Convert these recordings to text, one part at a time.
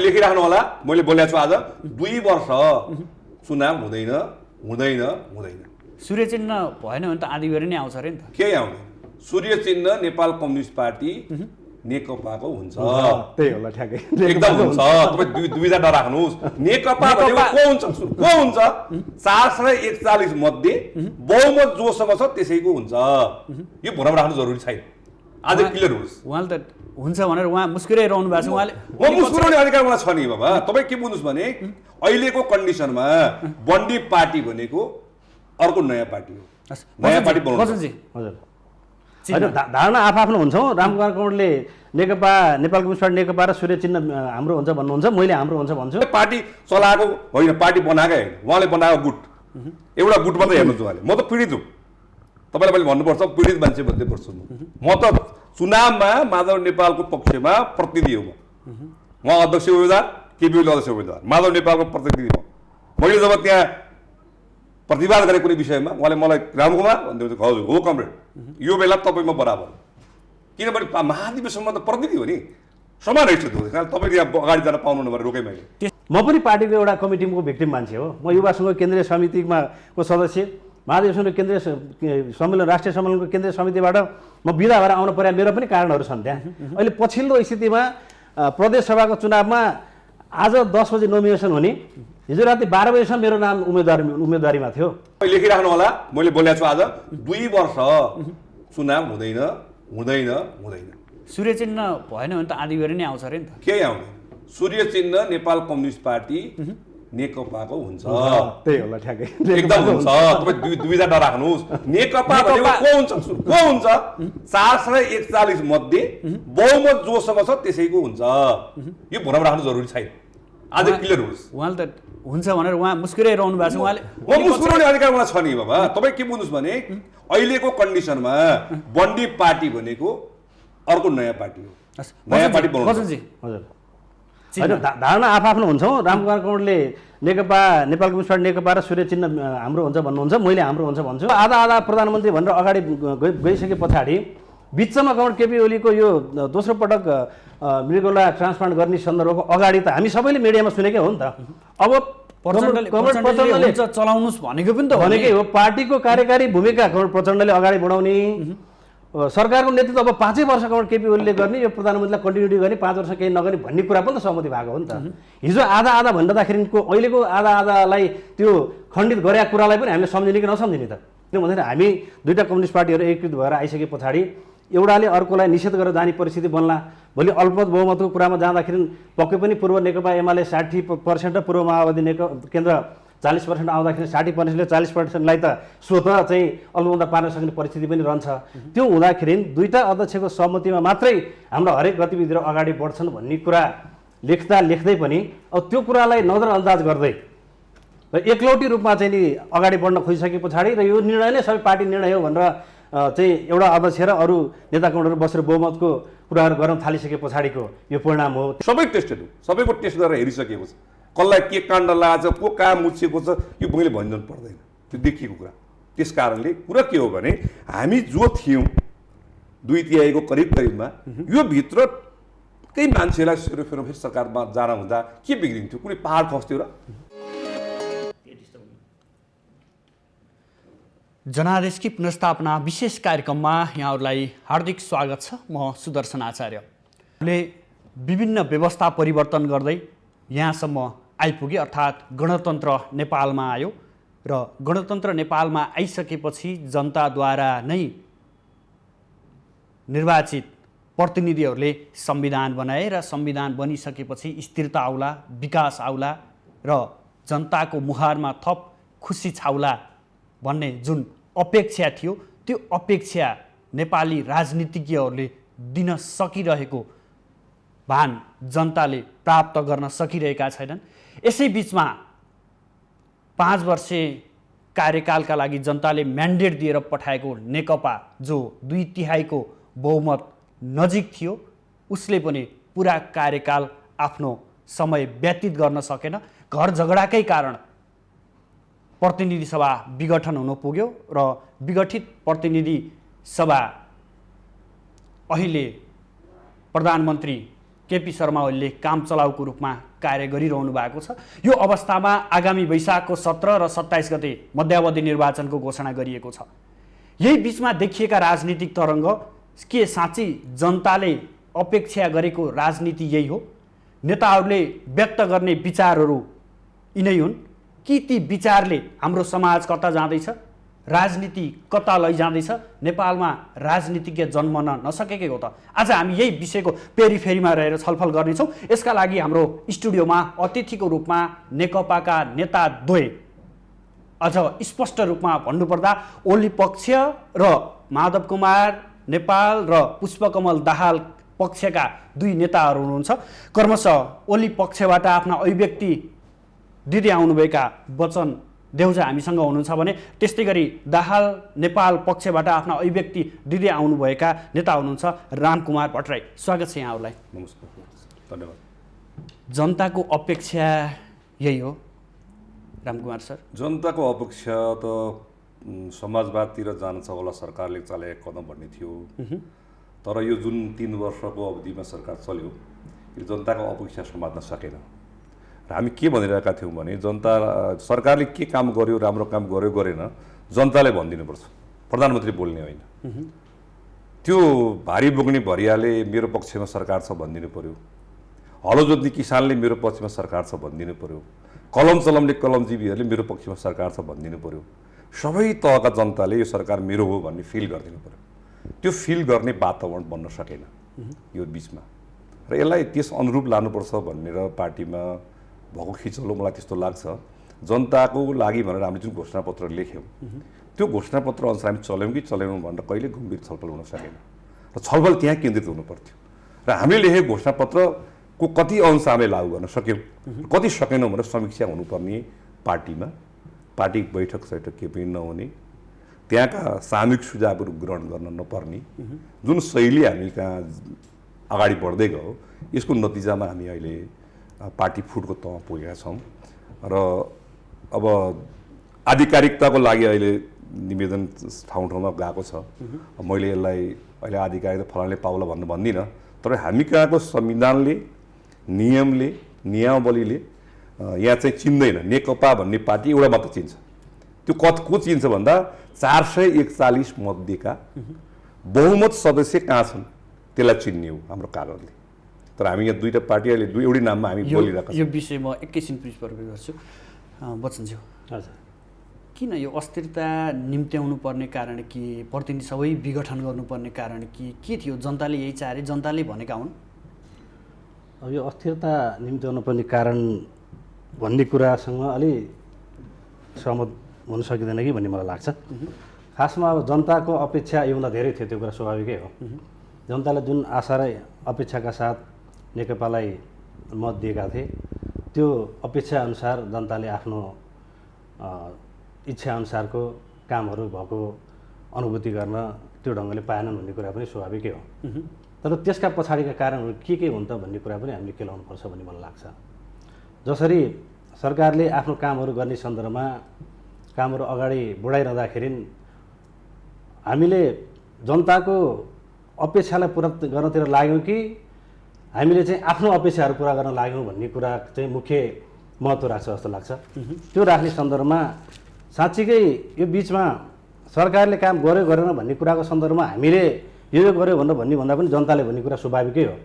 लेखिराख्नु होला मैले बोलेको छु आज 2 वर्ष चुनाव हुँदैन हुँदैन हुँदैन सूर्य चिन्ह भएन भने त आधीभरि नै आउँछ अरे नि त केही आउँदैन सूर्य चिन्ह नेपाल कम्युनिस्ट पार्टी नेकपाको हुन्छ त्यही होला ठ्याक्कै एकदम हुन्छ तपाईँ दुईजना नराख्नुहोस् नेकपा भनेको को हुन्छ 441 मध्ये बहुमत जोसँग छ त्यसैको हुन्छ यो भरमा राख्नु जरुरी छैन आज क्लियर होस् उहाँले त हुन्छ भनेर उहाँ मुस्कुराइरहनु भएको छ उहाँले मुस्कुराउने अधिकार मलाई छ नि बाबा तपाईँ के बुझ्नुहोस् भने अहिलेको कन्डिसनमा बन्डी पार्टी भनेको अर्को नयाँ पार्टी हो नयाँ पार्टी बनाउनु हजुर होइन धारणा आफ्नो हुन्छ रामकुमार कौडले नेकपा नेपाल कम्युनिस्ट पार्टी नेकपा र सूर्य चिन्ह हाम्रो हुन्छ भन्नुहुन्छ मैले हाम्रो हुन्छ भन्छु पार्टी चलाएको होइन पार्टी बनाएकै होइन उहाँले बनाएको गुट एउटा गुट मात्रै हेर्नुहोस् उहाँले म त पीडित हुँ तपाईँलाई मैले भन्नुपर्छ पीडित मान्छे भन्दै पर्छु म त चुनावमा माधव नेपालको पक्षमा प्रतिनिधि हो म अध्यक्ष उम्मेदवार केपी ओली अध्यक्ष उम्मेदवार माधव नेपालको प्रतिनिधि हो मैले जब त्यहाँ प्रतिवाद गरेँ कुनै विषयमा उहाँले मलाई रामकुमार भन्दै हजुर हो कमरेड यो बेला तपाईँ म बराबर किनभने महाधिवेशनमा त प्रतिनिधि हो नि समान हैसियत हो कारण तपाईँले यहाँ अगाडि जान पाउनु नभएर रोकेँ मैले म पनि पार्टीको एउटा कमिटीको भिक्टिम मान्छे हो म युवा सङ्घ केन्द्रीय समितिमा को सदस्य महाधिवेशनको केन्द्रीय सम्मेलन राष्ट्रिय सम्मेलनको केन्द्रीय समितिबाट म बिदा भएर आउनु पर्या मेरो पनि कारणहरू छन् त्यहाँ अहिले पछिल्लो स्थितिमा प्रदेश सभाको चुनावमा आज 10 बजे नोमिनेसन हुने हिजो राति 12 बजेसम्म मेरो नाम उम्मेदवारीमा थियो लेखिराख्नु होला मैले बोलेको छु आज 2 वर्ष चुनाव हुँदैन हुँदैन हुँदैन सूर्य चिन्ह भएन भने त आधीभरि नै आउँछ अरे नि त केही आउँदैन सूर्य चिन्ह नेपाल कम्युनिस्ट पार्टी नेकपाको हुन्छ त्यही होला ठ्याक्कै एकदम हुन्छ तपाईँ दुईजना नराख्नुहोस् नेकपा भनेको को हुन्छ 441 मध्ये बहुमत जोसँग छ त्यसैको हुन्छ यो भरमा राख्नु जरुरी छैन आज क्लियर होस् उहाँले त हुन्छ भनेर उहाँ मुस्कुराइरहनु भएको छ उहाँले मुस्कुराउने अधिकार मलाई छ नि बाबा तपाईँ के बुझ्नुहोस् भने अहिलेको कन्डिसनमा बन्डी पार्टी भनेको अर्को नयाँ पार्टी हो नयाँ पार्टी बनाउनु हजुर होइन धारणा आफ्नो हुन्छ रामकुमार कौडले नेकपा नेपाल कम्युनिस्ट पार्टी नेकपा र सूर्य चिन्ह हाम्रो हुन्छ भन्नुहुन्छ मैले हाम्रो हुन्छ भन्छु आधा आधा प्रधानमन्त्री भनेर अगाडि गइसके पछाडि बिचमा कमरेड केपी ओलीको यो दोस्रो पटक मृगौला ट्रान्सप्लान्ट गर्ने सन्दर्भको अगाडि त हामी सबैले मिडियामा सुनेकै हो नि त अब प्रचण्डले चलाउनुस् भनेको पनि त भनेकै हो पार्टीको कार्यकारी भूमिका कमरेड प्रचण्डले अगाडि बढाउने सरकारको नेतृत्व अब 5 वर्ष कमरेड केपी ओलीले गर्ने यो प्रधानमन्त्रीलाई कन्टिन्युटी गर्ने 5 वर्ष केही नगर्ने भन्ने कुरा पनि त सहमति भएको हो नि त हिजो आधा आधा भन्दाखेरिको अहिलेको आधा आधालाई त्यो खण्डित गरेका कुरालाई पनि हामीले सम्झिने कि नसम्झिने त किन भन्दाखेरि हामी दुईटा कम्युनिस्ट पार्टीहरू एकीकृत भएर आइसके पछाडि एउटाले अर्कोलाई निषेध गरेर जाने परिस्थिति बन्ला भोलि अल्पमत बहुमतको कुरामा जाँदाखेरि पक्कै पनि पूर्व नेकपा एमाले 60% र पूर्व माओवादी केन्द्र 40% आउँदाखेरि 60%ले 40%लाई त स्वतः चाहिँ अल्पमतमा पार्न सक्ने परिस्थिति पनि रहन्छ त्यो हुँदाखेरि दुईटा अध्यक्षको सहमतिमा मात्रै हाम्रो हरेक गतिविधिहरू अगाडि बढ्छन् भन्ने कुरा लेख्दै पनि अब त्यो कुरालाई नजरअन्दाज गर्दै र एकलौटी रूपमा चाहिँ नि अगाडि बढ्न खोजिसके पछाडि र यो निर्णय नै सबै पार्टी निर्णय हो भनेर चाहिँ एउटा अध्यक्ष र अरू नेताकर्मीहरू बसेर बहुमतको कुराहरू गर्न थालिसके पछाडिको यो परिणाम हो सबै टेस्टेड हो सबैको टेस्ट गरेर हेरिसकेको छ कसलाई के काण्ड लागेको छ को कहाँ मुछिएको छ यो मैले भनिदिनु पर्दैन त्यो देखिएको कुरा त्यस कारणले कुरा के हो भने हामी जो थियौँ 2/3 को करिबमा यो भित्र केही मान्छेलाई फेरि सरकारमा जान हुँदा के बिग्रिन्थ्यो कुनै पहाड खस्थ्यो र जनादेशकी पुनर्स्थापना विशेष कार्यक्रममा यहाँहरूलाई हार्दिक स्वागत छ म सुदर्शन आचार्यले विभिन्न व्यवस्था परिवर्तन गर्दै यहाँसम्म आइपुगे अर्थात् गणतन्त्र नेपालमा आयो र गणतन्त्र नेपालमा आइसकेपछि जनताद्वारा नै निर्वाचित प्रतिनिधिहरूले संविधान बनाए र संविधान बनिसकेपछि स्थिरता आउला विकास आउला र जनताको मुहारमा थप खुसी छाउला भन्ने जुन अपेक्षा थियो त्यो अपेक्षा नेपाली राजनीतिज्ञहरूले दिन सकिरहेको भान जनताले प्राप्त गर्न सकिरहेका छैनन् यसै बीचमा 5 वर्षे कार्यकालका लागि जनताले म्यान्डेट दिएर पठाएको नेकपा जो 2/3 को बहुमत नजिक थियो उसले पनि पुरा कार्यकाल आफ्नो समय व्यतीत गर्न सकेन घर झगडाकै कारण प्रतिनिधि सभा विघटन हुन पुग्यो र विघटित प्रतिनिधि सभा अहिले प्रधानमन्त्री केपी शर्मा ओलीले काम चलाउको रूपमा कार्य गरिरहनु भएको छ। यो अवस्थामा आगामी वैशाखको 17 र 27 गते मध्यावधि निर्वाचनको घोषणा गरिएको छ। यही बिचमा देखिएका राजनीतिक तरङ्ग के साँच्चै जनताले अपेक्षा गरेको राजनीति यही हो? नेताहरूले व्यक्त गर्ने विचारहरू यिनै हुन् कि ती विचारले हाम्रो समाज कता जाँदैछ, राजनीति कता लैजाँदैछ, नेपालमा राजनीतिज्ञ जन्मन नसकेकै हो त? आज हामी यही विषयको पेरिफेरीमा रहेर छलफल गर्नेछौँ। यसका लागि हाम्रो स्टुडियोमा अतिथिको रूपमा नेकपाका नेता द्वय, अझ स्पष्ट रूपमा भन्नुपर्दा ओली पक्ष र माधव कुमार नेपाल र पुष्पकमल दाहाल पक्षका दुई नेताहरू हुनुहुन्छ। क्रमशः ओली पक्षबाट आफ्ना अभिव्यक्ति दिँदै आउनुभएका वचन देउजा हामीसँग हुनुहुन्छ भने त्यस्तै गरी दाहाल नेपाल पक्षबाट आफ्ना अभिव्यक्ति दिँदै आउनुभएका नेता हुनुहुन्छ रामकुमार भट्टराई। स्वागत छ यहाँहरूलाई। नमस्कार, धन्यवाद। जनताको अपेक्षा यही हो रामकुमार सर? जनताको अपेक्षा त समाजवादतिर जान छ होला सरकारले चलाएको कदम भन्ने थियो, तर यो जुन 3 वर्षको अवधिमा सरकार चल्यो यो जनताको अपेक्षा समात्न सकेन। र हामी के भनिरहेका थियौँ भने सरकारले के काम गर्यो, राम्रो काम गर्यो गरेन जनताले भनिदिनुपर्छ, प्रधानमन्त्री बोल्ने होइन। त्यो भारी बोक्ने भरियाले मेरो पक्षमा सरकार छ भनिदिनु पर्यो, हलो जोत्ने किसानले मेरो पक्षमा सरकार छ भनिदिनु पर्यो, कलम चलाउने कलमजीवीहरूले मेरो पक्षमा सरकार छ भनिदिनु पर्यो। सबै तहका जनताले यो सरकार मेरो हो भन्ने फिल गरिदिनु पर्यो। त्यो फिल गर्ने वातावरण बन्न सकेन यो बिचमा, र यसलाई त्यस अनुरूप लानुपर्छ भनेर पार्टीमा भएको खिचलो मलाई त्यस्तो लाग्छ। जनताको लागि भनेर हामीले जुन घोषणापत्र लेख्यौँ त्यो घोषणापत्र अनुसार हामी चल्यौँ कि चलेनौँ भनेर कहिले गम्भीर छलफल हुन सकेन, र छलफल त्यहाँ केन्द्रित हुनुपर्थ्यो। र हामीले लेखेको घोषणापत्रको कति अंश हामीले लागू गर्न सक्यौँ, कति सकेनौँ भनेर समीक्षा हुनुपर्ने पार्टीमा। पार्टी बैठक केही पनि नहुने, त्यहाँका सामूहिक सुझावहरू ग्रहण गर्न नपर्ने, जुन शैली हामी कहाँ अगाडि बढ्दै गयो यसको नतिजामा हामी अहिले पार्टी फुटको तहमा पुगेका छौँ। र अब आधिकारिकताको लागि अहिले निवेदन ठाउँ ठाउँमा गएको छ। मैले यसलाई अहिले आधिकारिक फलानले पाउला भन्दिनँ, तर हामी कहाँको संविधानले, नियमले, नियमावलीले यहाँ चाहिँ चिन्दैन। नेकपा भन्ने पार्टी एउटा मात्र चिन्छ। त्यो को चिन्छ भन्दा 441 मध्येका बहुमत सदस्य कहाँ छन् त्यसलाई चिन्ने हो हाम्रो कागजले। तर हामी यहाँ दुईवटा पार्टी अहिले एउटै नाममा हामी बोलिरहेका छौँ। यो विषय म एकैछिन परिवर्तन गर्छु। बच्चनज्यू, हजुर, किन यो अस्थिरता निम्त्याउनु पर्ने कारण कि प्रतिनिधि सबै विघटन गर्नुपर्ने कारण के थियो? जनताले यही चाहे, जनताले भनेका हुन्। अब यो अस्थिरता निम्त्याउनु पर्ने कारण भन्ने कुरासँग अलि सहमत हुन सकिँदैन कि भन्ने मलाई लाग्छ। खासमा अब जनताको अपेक्षा योभन्दा धेरै थियो, त्यो कुरा स्वाभाविकै हो। जनताले जुन आशा र अपेक्षाका साथ नेकपालाई मत दिएका थिए त्यो अपेक्षाअनुसार जनताले आफ्नो इच्छाअनुसारको कामहरू भएको अनुभूति गर्न त्यो ढङ्गले पाएनन् भन्ने कुरा पनि स्वाभाविकै हो। तर त्यसका पछाडिका कारणहरू के हुन् त भन्ने कुरा पनि हामीले केलाउनुपर्छ भन्ने मलाई लाग्छ। जसरी सरकारले आफ्नो कामहरू गर्ने सन्दर्भमा कामहरू अगाडि बढाइरहँदाखेरि हामीले जनताको अपेक्षालाई पुरा गर्नतिर लाग्यौँ कि हामीले चाहिँ आफ्नो अपेक्षाहरू पुरा गर्न लाग्यौँ भन्ने कुरा चाहिँ मुख्य महत्त्व राख्छ जस्तो लाग्छ। त्यो राख्ने सन्दर्भमा साँच्चीकै यो बिचमा सरकारले काम गर्यो गरेन भन्ने कुराको सन्दर्भमा हामीले यो गर्यो भनेर भन्दा पनि जनताले भन्ने कुरा स्वाभाविकै हो।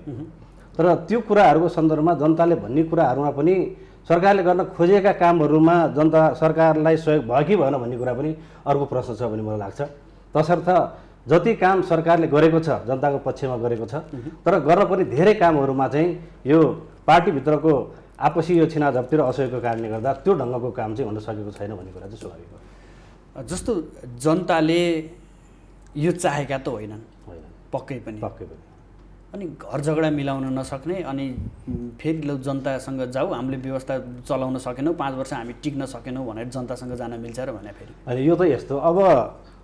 तर त्यो कुराहरूको सन्दर्भमा जनताले भन्ने कुराहरूमा पनि सरकारले गर्न खोजेका कामहरूमा जनता सरकारलाई सहयोग भयो कि भएन भन्ने कुरा पनि अर्को प्रश्न छ भन्ने मलाई लाग्छ। तसर्थ जति काम सरकारले गरेको छ जनताको पक्षमा गरेको छ, तर गर्नुपर्ने धेरै कामहरूमा चाहिँ यो पार्टीभित्रको आपसी यो छिनाझप्ती र असहयोगको कारणले गर्दा त्यो ढङ्गको काम चाहिँ हुन सकेको छैन भन्ने कुरा चाहिँ स्वाभाविक हो। जस्तो जनताले यो चाहेका त होइनन्, पक्कै पनि। अनि घर झगडा मिलाउन नसक्ने, अनि फेरि लौ जनतासँग जाऊ, हामीले व्यवस्था चलाउन सकेनौँ, 5 वर्ष हामी टिक्न सकेनौँ भनेर जनतासँग जान मिल्छ र भने फेरि अनि यो त यस्तो। अब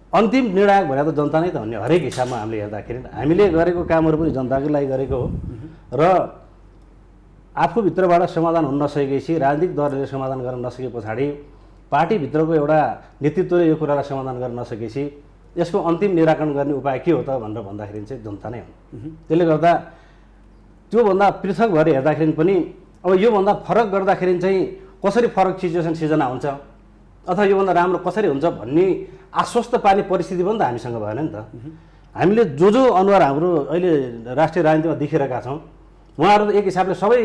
अन्तिम निर्णायक भने त जनता नै त भन्ने हरेक हिसाबमा हामीले हेर्दाखेरि हामीले गरेको कामहरू पनि जनताकै लागि गरेको हो। र आफूभित्रबाट समाधान हुन नसकेपछि, राजनीतिक दलले समाधान गर्न नसके पछाडि पार्टीभित्रको एउटा नेतृत्वले यो कुरालाई समाधान गर्न नसकेपछि यसको अन्तिम निराकरण गर्ने उपाय के हो त भनेर भन्दाखेरि चाहिँ जनता नै हो। त्यसले गर्दा त्योभन्दा पृथक भएर हेर्दाखेरि पनि अब योभन्दा फरक गर्दाखेरि चाहिँ कसरी फरक सिचुएसन सिर्जना हुन्छ अथवा योभन्दा राम्रो कसरी हुन्छ भन्ने आश्वस्त पार्ने परिस्थिति पनि त हामीसँग भएन नि त। हामीले जो अनुहार हाम्रो अहिले राष्ट्रिय राजनीतिमा देखिरहेका छौँ उहाँहरू त एक हिसाबले सबै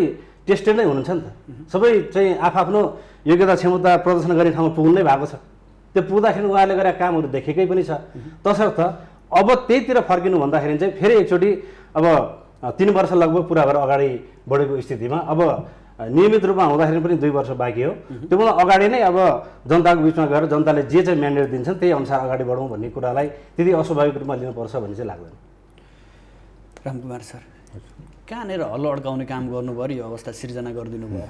टेस्टेड नै हुनुहुन्छ नि त। सबै चाहिँ आफ्नो योग्यता क्षमता प्रदर्शन गर्ने ठाउँमा पुग्नु नै भएको छ। त्यो पुग्दाखेरि उहाँले गरेका कामहरू देखेकै पनि छ। तसर्थ अब त्यहीतिर फर्किनु भन्दाखेरि चाहिँ फेरि एकचोटि अब 3 वर्ष लगभग पुरा भएर अगाडि बढेको स्थितिमा अब नियमित रूपमा हुँदाखेरि पनि 2 वर्ष बाँकी हो। त्योभन्दा अगाडि नै अब जनताको बिचमा गएर जनताले जे चाहिँ म्यान्डेट दिन्छन् त्यही अनुसार अगाडि बढौँ भन्ने कुरालाई त्यति अस्वाभाविक रूपमा लिनुपर्छ भन्ने चाहिँ लाग्दैन। रामकुमार सर, कहाँनिर हल्लो अड्काउने काम गर्नुभयो, यो अवस्था सिर्जना गरिदिनु भयो?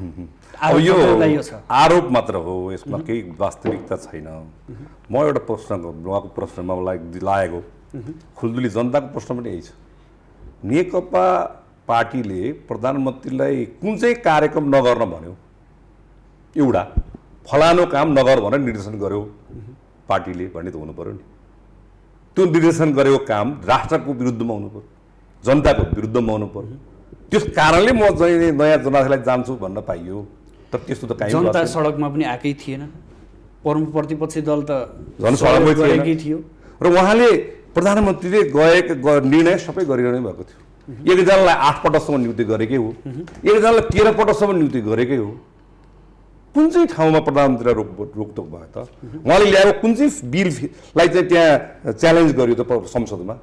अब यो छ आरोप मात्र हो, यसमा केही वास्तविकता छैन। म एउटा प्रश्न उहाँको प्रश्नमा मलाई लागेको खुल्दुली जनताको प्रश्न पनि यही छ। नेकपा पार्टीले प्रधानमन्त्रीलाई कुन चाहिँ कार्यक्रम नगर्न भन्यो? एउटा फलानो काम नगर भनेर निर्देशन गर्यो पार्टीले भन्ने त हुनु पर्यो नि। त्यो निर्देशन गरेको काम राष्ट्रको विरुद्धमा हुनु पर्यो, जनताको विरुद्धमा हुनु पर्यो। त्यस कारणले म चाहिँ नयाँ जनतालाई जान्छु भन्न पाइयो। तर त्यस्तो त काहीँ जनता सडकमा पनि आएकै थिएन। प्रतिपक्षी दल त झन् सडकमै थियो र उहाँले प्रधानमन्त्रीले गएको निर्णय सबै गरिरहनु भएको थियो। एकजनालाई 8 पटकसम्म नियुक्ति गरेकै हो, एकजनालाई 13 पटकसम्म नियुक्ति गरेकै हो। कुन चाहिँ ठाउँमा प्रधानमन्त्रीलाई रोकटोक भयो त? उहाँले ल्याएको कुन चाहिँ बिललाई चाहिँ त्यहाँ च्यालेन्ज गर्यो त संसदमा?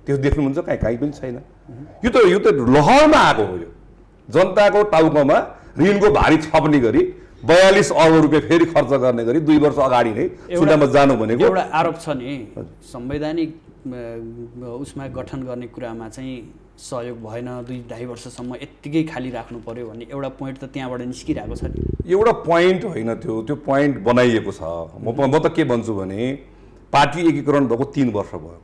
त्यो देख्नुहुन्छ कहीँ पनि छैन। यो त लहरमा आएको हो। यो जनताको टाउकोमा ऋणको भारी थप्ने गरी 42 अर्ब रुपियाँ फेरि खर्च गर्ने गरी 2 वर्ष अगाडि नै चुनावमा जानु भनेको एउटा आरोप छ नि, संवैधानिक उसमा गठन गर्ने कुरामा चाहिँ सहयोग भएन, 2-2.5 वर्षसम्म यत्तिकै खाली राख्नु पर्यो भन्ने एउटा पोइन्ट त त्यहाँबाट निस्किरहेको छ नि। एउटा पोइन्ट होइन, त्यो पोइन्ट बनाइएको छ। म त के भन्छु भने पार्टी एकीकरण भएको 3 वर्ष भयो।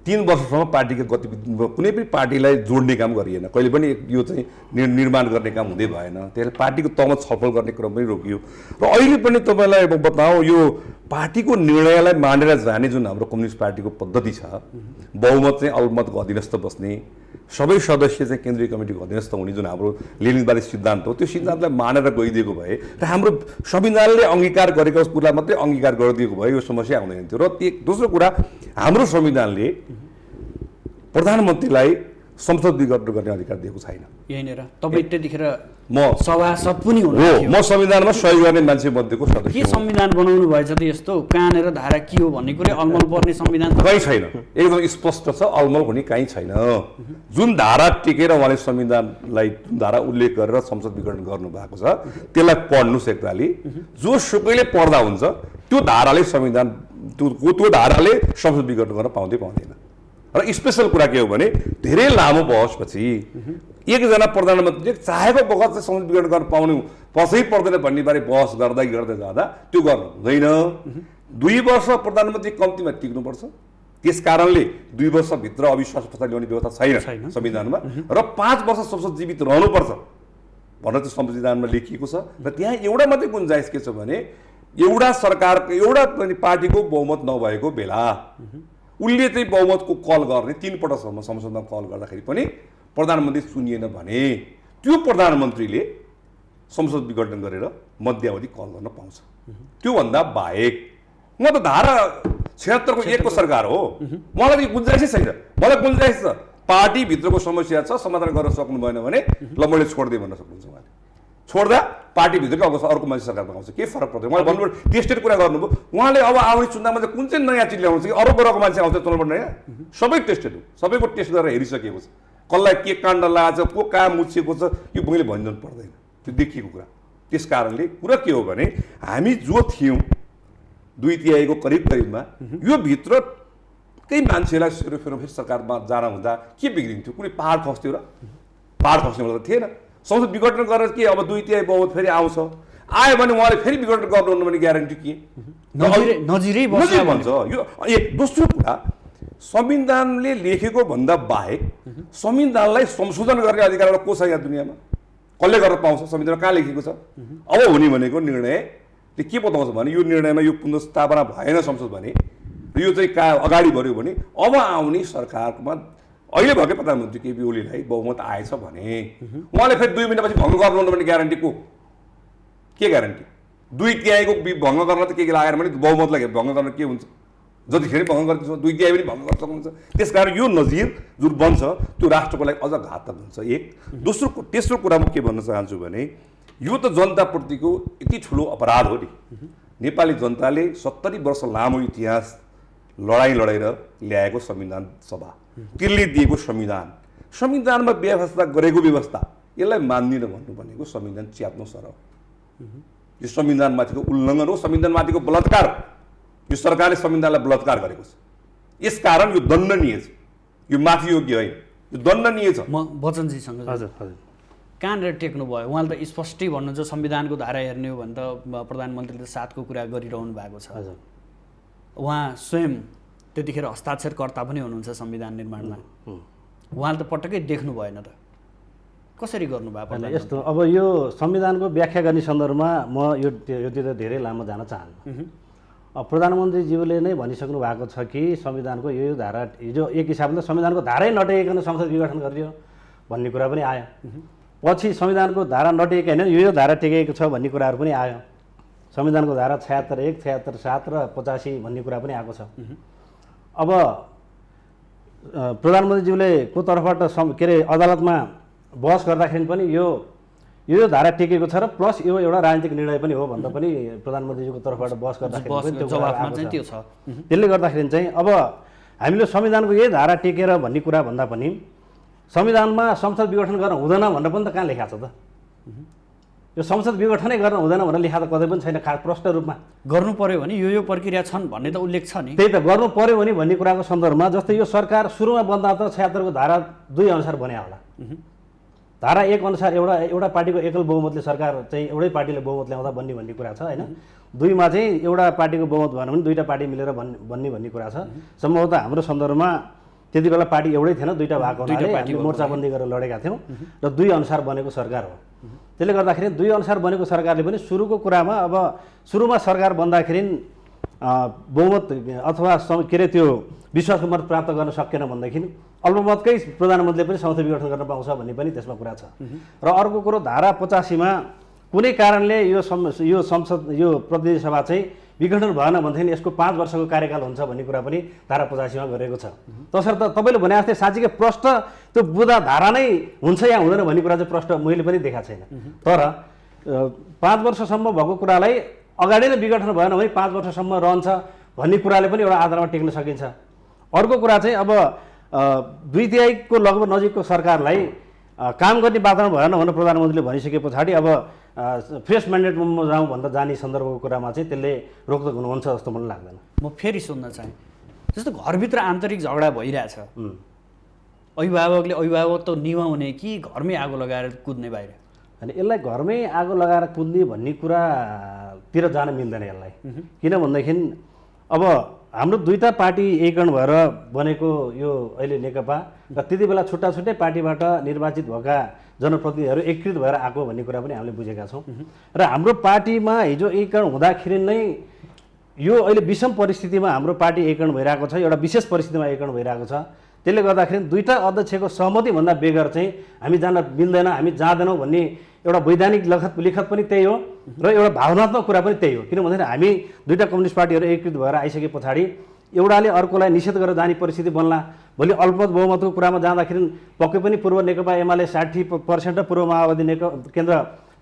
3 वर्षसम्म पार्टीको गतिविधि कुनै पनि पार्टीलाई जोड्ने काम गरिएन, कहिले पनि यो चाहिँ निर्माण गर्ने काम हुँदै भएन। त्यसले पार्टीको तहमा छलफल गर्ने क्रम पनि रोकियो। र अहिले पनि तपाईँलाई बताऊ, यो पार्टीको निर्णयलाई मानेर जाने जुन हाम्रो कम्युनिस्ट पार्टीको पद्धति छ, बहुमत चाहिँ अल्पमतको अधीनस्थ बस्ने, सबै सदस्य चाहिँ केन्द्रीय कमिटीको अधीनस्थ हुने जुन हाम्रो लेनिनवादी सिद्धान्त हो, त्यो सिद्धान्तलाई मानेर गइदिएको भए र हाम्रो संविधानले अङ्गीकार गरेको कुरालाई मात्रै अङ्गीकार गरिदिएको भए यो समस्या आउँदैन थियो। र दोस्रो कुरा, हाम्रो संविधानले प्रधानमन्त्रीलाई संसद विघटन गर्ने अधिकार दिएको छैन। यहीँनिर तपाईँ त्यतिखेर म सभासद पनि हो, म संविधानमा सहयोग गर्ने मान्छे मध्येको सदस्य। के संविधान बनाउनु भएछ त यस्तो? कहाँनिर धारा के हो भन्ने कुरै अलमल पर्ने संविधान कहीँ छैन, एकदम स्पष्ट छ। अलमल हुने कहीँ छैन। जुन धारा टेकेर उहाँले संविधानलाई जुन धारा उल्लेख गरेर संसद विघटन गर्नुभएको छ त्यसलाई पढ्नुहोस् एकताली। जो सुकैले पढ्दा हुन्छ त्यो धाराले संविधान त्यो धाराले संसद विघटन गर्न पाउँदैन। र स्पेसल कुरा के हो भने धेरै लामो बहसपछि एकजना प्रधानमन्त्रीले चाहेको बखत चाहिँ संसद विघटन गर्न पाउनु पसै पर्दैन भन्ने बारे बहस गर्दै जाँदा त्यो गर्नु हुँदैन। 2 वर्ष प्रधानमन्त्री कम्तीमा टिक्नुपर्छ। त्यस कारणले 2 वर्षभित्र अविश्वास प्रस्ताव ल्याउने व्यवस्था छैन संविधानमा, र 5 वर्ष संसद जीवित रहनुपर्छ भनेर चाहिँ संविधानमा लेखिएको छ। र त्यहाँ एउटा मात्रै गुन्जाइस के छ भने एउटा सरकारको एउटा पार्टीको बहुमत नभएको बेला उसले चाहिँ बहुमतको कल गर्ने 3 पटकसम्म संसदमा कल गर्दाखेरि पनि प्रधानमन्त्री चुनिएन भने त्यो प्रधानमन्त्रीले संसद विघटन गरेर मध्यावधि कल गर्न पाउँछ। त्योभन्दा बाहेक म त धारा 76 को 1 को सरकार हो, मलाई गुन्जाइसै छैन। मलाई गुन्जाइस छ पार्टीभित्रको समस्या छ, समाधान गर्न सक्नु भएन भने ल मैले छोड्दै भन्न सक्नुहुन्छ। उहाँले छोड्दा पार्टीभित्रको अब अर्को मान्छे सरकारमा आउँछ, के फरक पर्दैन। उहाँले भन्नुभयो टेस्टेड कुरा गर्नुभयो। उहाँले अब आउने चुनावमा चाहिँ कुन चाहिँ नयाँ चिज ल्याउँछ कि अरू बरको मान्छे आउँछ तलबाट नयाँ? सबै टेस्टेड हो, सबैको टेस्ट गरेर हेरिसकेको छ। कसलाई के काण्ड लागेको छ, को कहाँ मुछिएको छ, यो मैले भनिदिनु पर्दैन, त्यो देखिएको कुरा। त्यस कारणले कुरा के हो भने हामी जो थियौँ 2/3 को करिबमा यो भित्र केही मान्छेलाई फेरि सरकारमा जान हुँदा के बिग्रिन्थ्यो? कुनै पहाड खस्थ्यो र? पहाड खस्ने त थिएन। संसद विघटन गरेर के अब 2/3 बहुमत फेरि आउँछ, आयो भने उहाँले फेरि विघटन गर्नुहुन्न भने ग्यारेन्टी के? नजिरै भन्छ। यो एक दोस्रो कुरा, संविधानले लेखेको भन्दा बाहेक संविधानलाई संशोधन गर्ने अधिकार को छ यहाँ दुनियाँमा? कसले गर्न पाउँछ? संविधानमा कहाँ लेखेको छ? अब हुने भनेको निर्णयले के बताउँछ भने यो निर्णयमा यो पुनर्स्थापना भएन संसद भने, यो चाहिँ अगाडि बढ्यो भने अब आउने सरकारमा अहिले भएकै प्रधानमन्त्री केपी ओलीलाई बहुमत आएछ भने उहाँले फेरि 2 महिनापछि भङ्ग गर्नु भने ग्यारेन्टी को के ग्यारेन्टी 2/3 भङ्ग गर्न त के लागेन भने बहुमतलाई भङ्ग गर्न के हुन्छ जतिखेर भङ्ग गर्छ 2/3 पनि भङ्ग गर्न सक्नुहुन्छ त्यसकारण यो नजिर जुन बन्छ त्यो राष्ट्रको लागि अझ घातक हुन्छ एक तेस्रो कुरा म के भन्न चाहन्छु भने यो त जनताप्रतिको यति ठुलो अपराध हो नि नेपाली जनताले 70 वर्ष लामो इतिहास लडाइँ लडेर ल्याएको संविधान सभा त्यसले दिएको संविधानमा व्यवस्था गरेको व्यवस्था यसलाई मान्दिनँ भन्नु भनेको संविधान च्याप्नु सर यो संविधानमाथिको उल्लङ्घन हो संविधानमाथिको बलात्कार यो सरकारले संविधानलाई बलात्कार गरेको छ यसकारण यो दण्डनीय छ यो माफी योग्य होइन यो दण्डनीय छ म बच्चनजीसँग हजुर हजुर कहाँनिर टेक्नु भयो उहाँले त स्पष्टै भन्नुहुन्छ संविधानको धारा हेर्ने हो भने त प्रधानमन्त्रीले 7 को कुरा गरिरहनु भएको छ हजुर उहाँ स्वयं त्यतिखेर हस्ताक्षरकर्ता पनि हुनुहुन्छ संविधान निर्माणमा उहाँले त पटक्कै देख्नु भएन त कसरी गर्नुभयो यस्तो अब यो संविधानको व्याख्या गर्ने सन्दर्भमा म योतिर धेरै लामो जान चाहन्न प्रधानमन्त्रीज्यूले नै भनिसक्नु भएको छ कि संविधानको यो धारा हिजो एक हिसाबले संविधानको धारै नटेकिकन संसद विघटन गरियो भन्ने कुरा पनि आयो पछि संविधानको धारा नटेकेको होइन यो धारा टेकेको छ भन्ने कुराहरू पनि आयो संविधानको धारा 76(1), 76(7) र 85 भन्ने कुरा पनि आएको छ अब प्रधानमन्त्रीज्यूले को तर्फबाट के अरे अदालतमा बहस गर्दाखेरि पनि यो धारा टेकेको छ र प्लस यो एउटा राजनीतिक निर्णय पनि हो भन्दा पनि प्रधानमन्त्रीज्यूको तर्फबाट बहस गर्दाखेरि त्यो छ त्यसले गर्दाखेरि चाहिँ अब हामीले संविधानको यही धारा टेकेर भन्ने कुरा भन्दा पनि संविधानमा संसद विघटन गर्न हुँदैन भनेर पनि त कहाँ लेखाएको छ त यो संसद विघटनै गर्न हुँदैन भनेर लेखा त कतै पनि छैन खास प्रष्ट रूपमा गर्नु पर्यो भने यो प्रक्रिया छन् भन्ने त उल्लेख छ नि त्यही त गर्नु पर्यो भने भन्ने कुराको सन्दर्भमा जस्तै यो सरकार सुरुमा बन्दा त 76 को धारा 2 अनुसार बन्या होला धारा 1 अनुसार एउटा पार्टीको एकल बहुमतले सरकार चाहिँ एउटै पार्टीले बहुमत ल्याउँदा बन्ने भन्ने कुरा छ हैन 2 मा चाहिँ एउटा पार्टीको बहुमत भएन भने दुईटा पार्टी मिलेर बन्ने भन्ने कुरा छ सम्भवतः हाम्रो सन्दर्भमा त्यति बेला पार्टी एउटै थिएन दुईटा भएको हुनाले हामीले मोर्चाबन्दी गरेर लडेका थियौं र 2 अनुसार बनेको सरकार हो त्यसले गर्दाखेरि 2 अनुसार बनेको सरकारले पनि सुरुको कुरामा अब सुरुमा सरकार बन्दाखेरि बहुमत अथवा के रे त्यो विश्वासको मत प्राप्त गर्न सकेन भन्दाखेरि अल्पमतकै प्रधानमन्त्रीले पनि संसद विघटन गर्न पाउँछ भन्ने पनि त्यसमा कुरा छ र अर्को कुरो धारा 85 मा कुनै कारणले यो संसद यो प्रतिनिधि सभा चाहिँ विघटन भएन भन्दाखेरि यसको 5 वर्षको कार्यकाल हुन्छ भन्ने कुरा पनि धारा 85 मा गरेको छ तसर्थ तपाईले भने जस्तै साँच्चीकै प्रष्ट त्यो बुदा धारा नै हुन्छ या हुँदैन भन्ने कुरा चाहिँ प्रष्ट मैले पनि देखाएको छैन तर 5 वर्षसम्म भएको कुरालाई अगाडि नै विघटन भएन भने 5 वर्षसम्म रहन्छ भन्ने कुराले पनि एउटा आधारमा टेक्न सकिन्छ अर्को कुरा चाहिँ अब 2/3 को लगभग नजिकको सरकारलाई काम गर्ने वातावरण भएन भनेर प्रधानमन्त्रीले भनिसके पछाडि अब फ्रेस म्यान्डेटमा जाउँ भन्दा जाने सन्दर्भको कुरामा चाहिँ त्यसले रोकटोक हुनुहुन्छ जस्तो मलाई लाग्दैन म फेरि सुन्न चाहे जस्तो घरभित्र आन्तरिक झगडा भइरहेछ अभिभावकले अभिभावकत्व निभाउने कि घरमै आगो लगाएर कुद्ने बाहिर अनि यसलाई घरमै आगो लगाएर कुद्ने भन्ने कुरातिर जान मिल्दैन यसलाई किन भन्दाखेरि अब हाम्रो दुईटा पार्टी एकीकरण भएर बनेको यो अहिले नेकपा र त्यति बेला छुट्टा छुट्टै पार्टीबाट निर्वाचित भएका जनप्रतिनिधिहरू एकीकृत भएर आएको भन्ने कुरा पनि हामीले बुझेका छौँ र हाम्रो पार्टीमा हिजो एकीकरण हुँदाखेरि नै यो अहिले विषम परिस्थितिमा हाम्रो पार्टी एकीकरण भइरहेको छ एउटा विशेष परिस्थितिमा एकीकरण भइरहेको छ त्यसले गर्दाखेरि दुईटा अध्यक्षको सहमतिभन्दा बेगर चाहिँ हामी जान मिल्दैन हामी जाँदैनौँ भन्ने एउटा वैधानिक लिखत पनि त्यही हो र एउटा भावनात्मक कुरा पनि त्यही हो किन भन्दाखेरि हामी दुईटा कम्युनिस्ट पार्टीहरू एकीकृत भएर आइसके पछाडि एउटाले अर्कोलाई निषेध गरेर जाने परिस्थिति बन्ला भोलि अल्पमत बहुमतको कुरामा जाँदाखेरि पक्कै पनि पूर्व नेकपा एमाले 60% र पूर्व माओवादी केन्द्र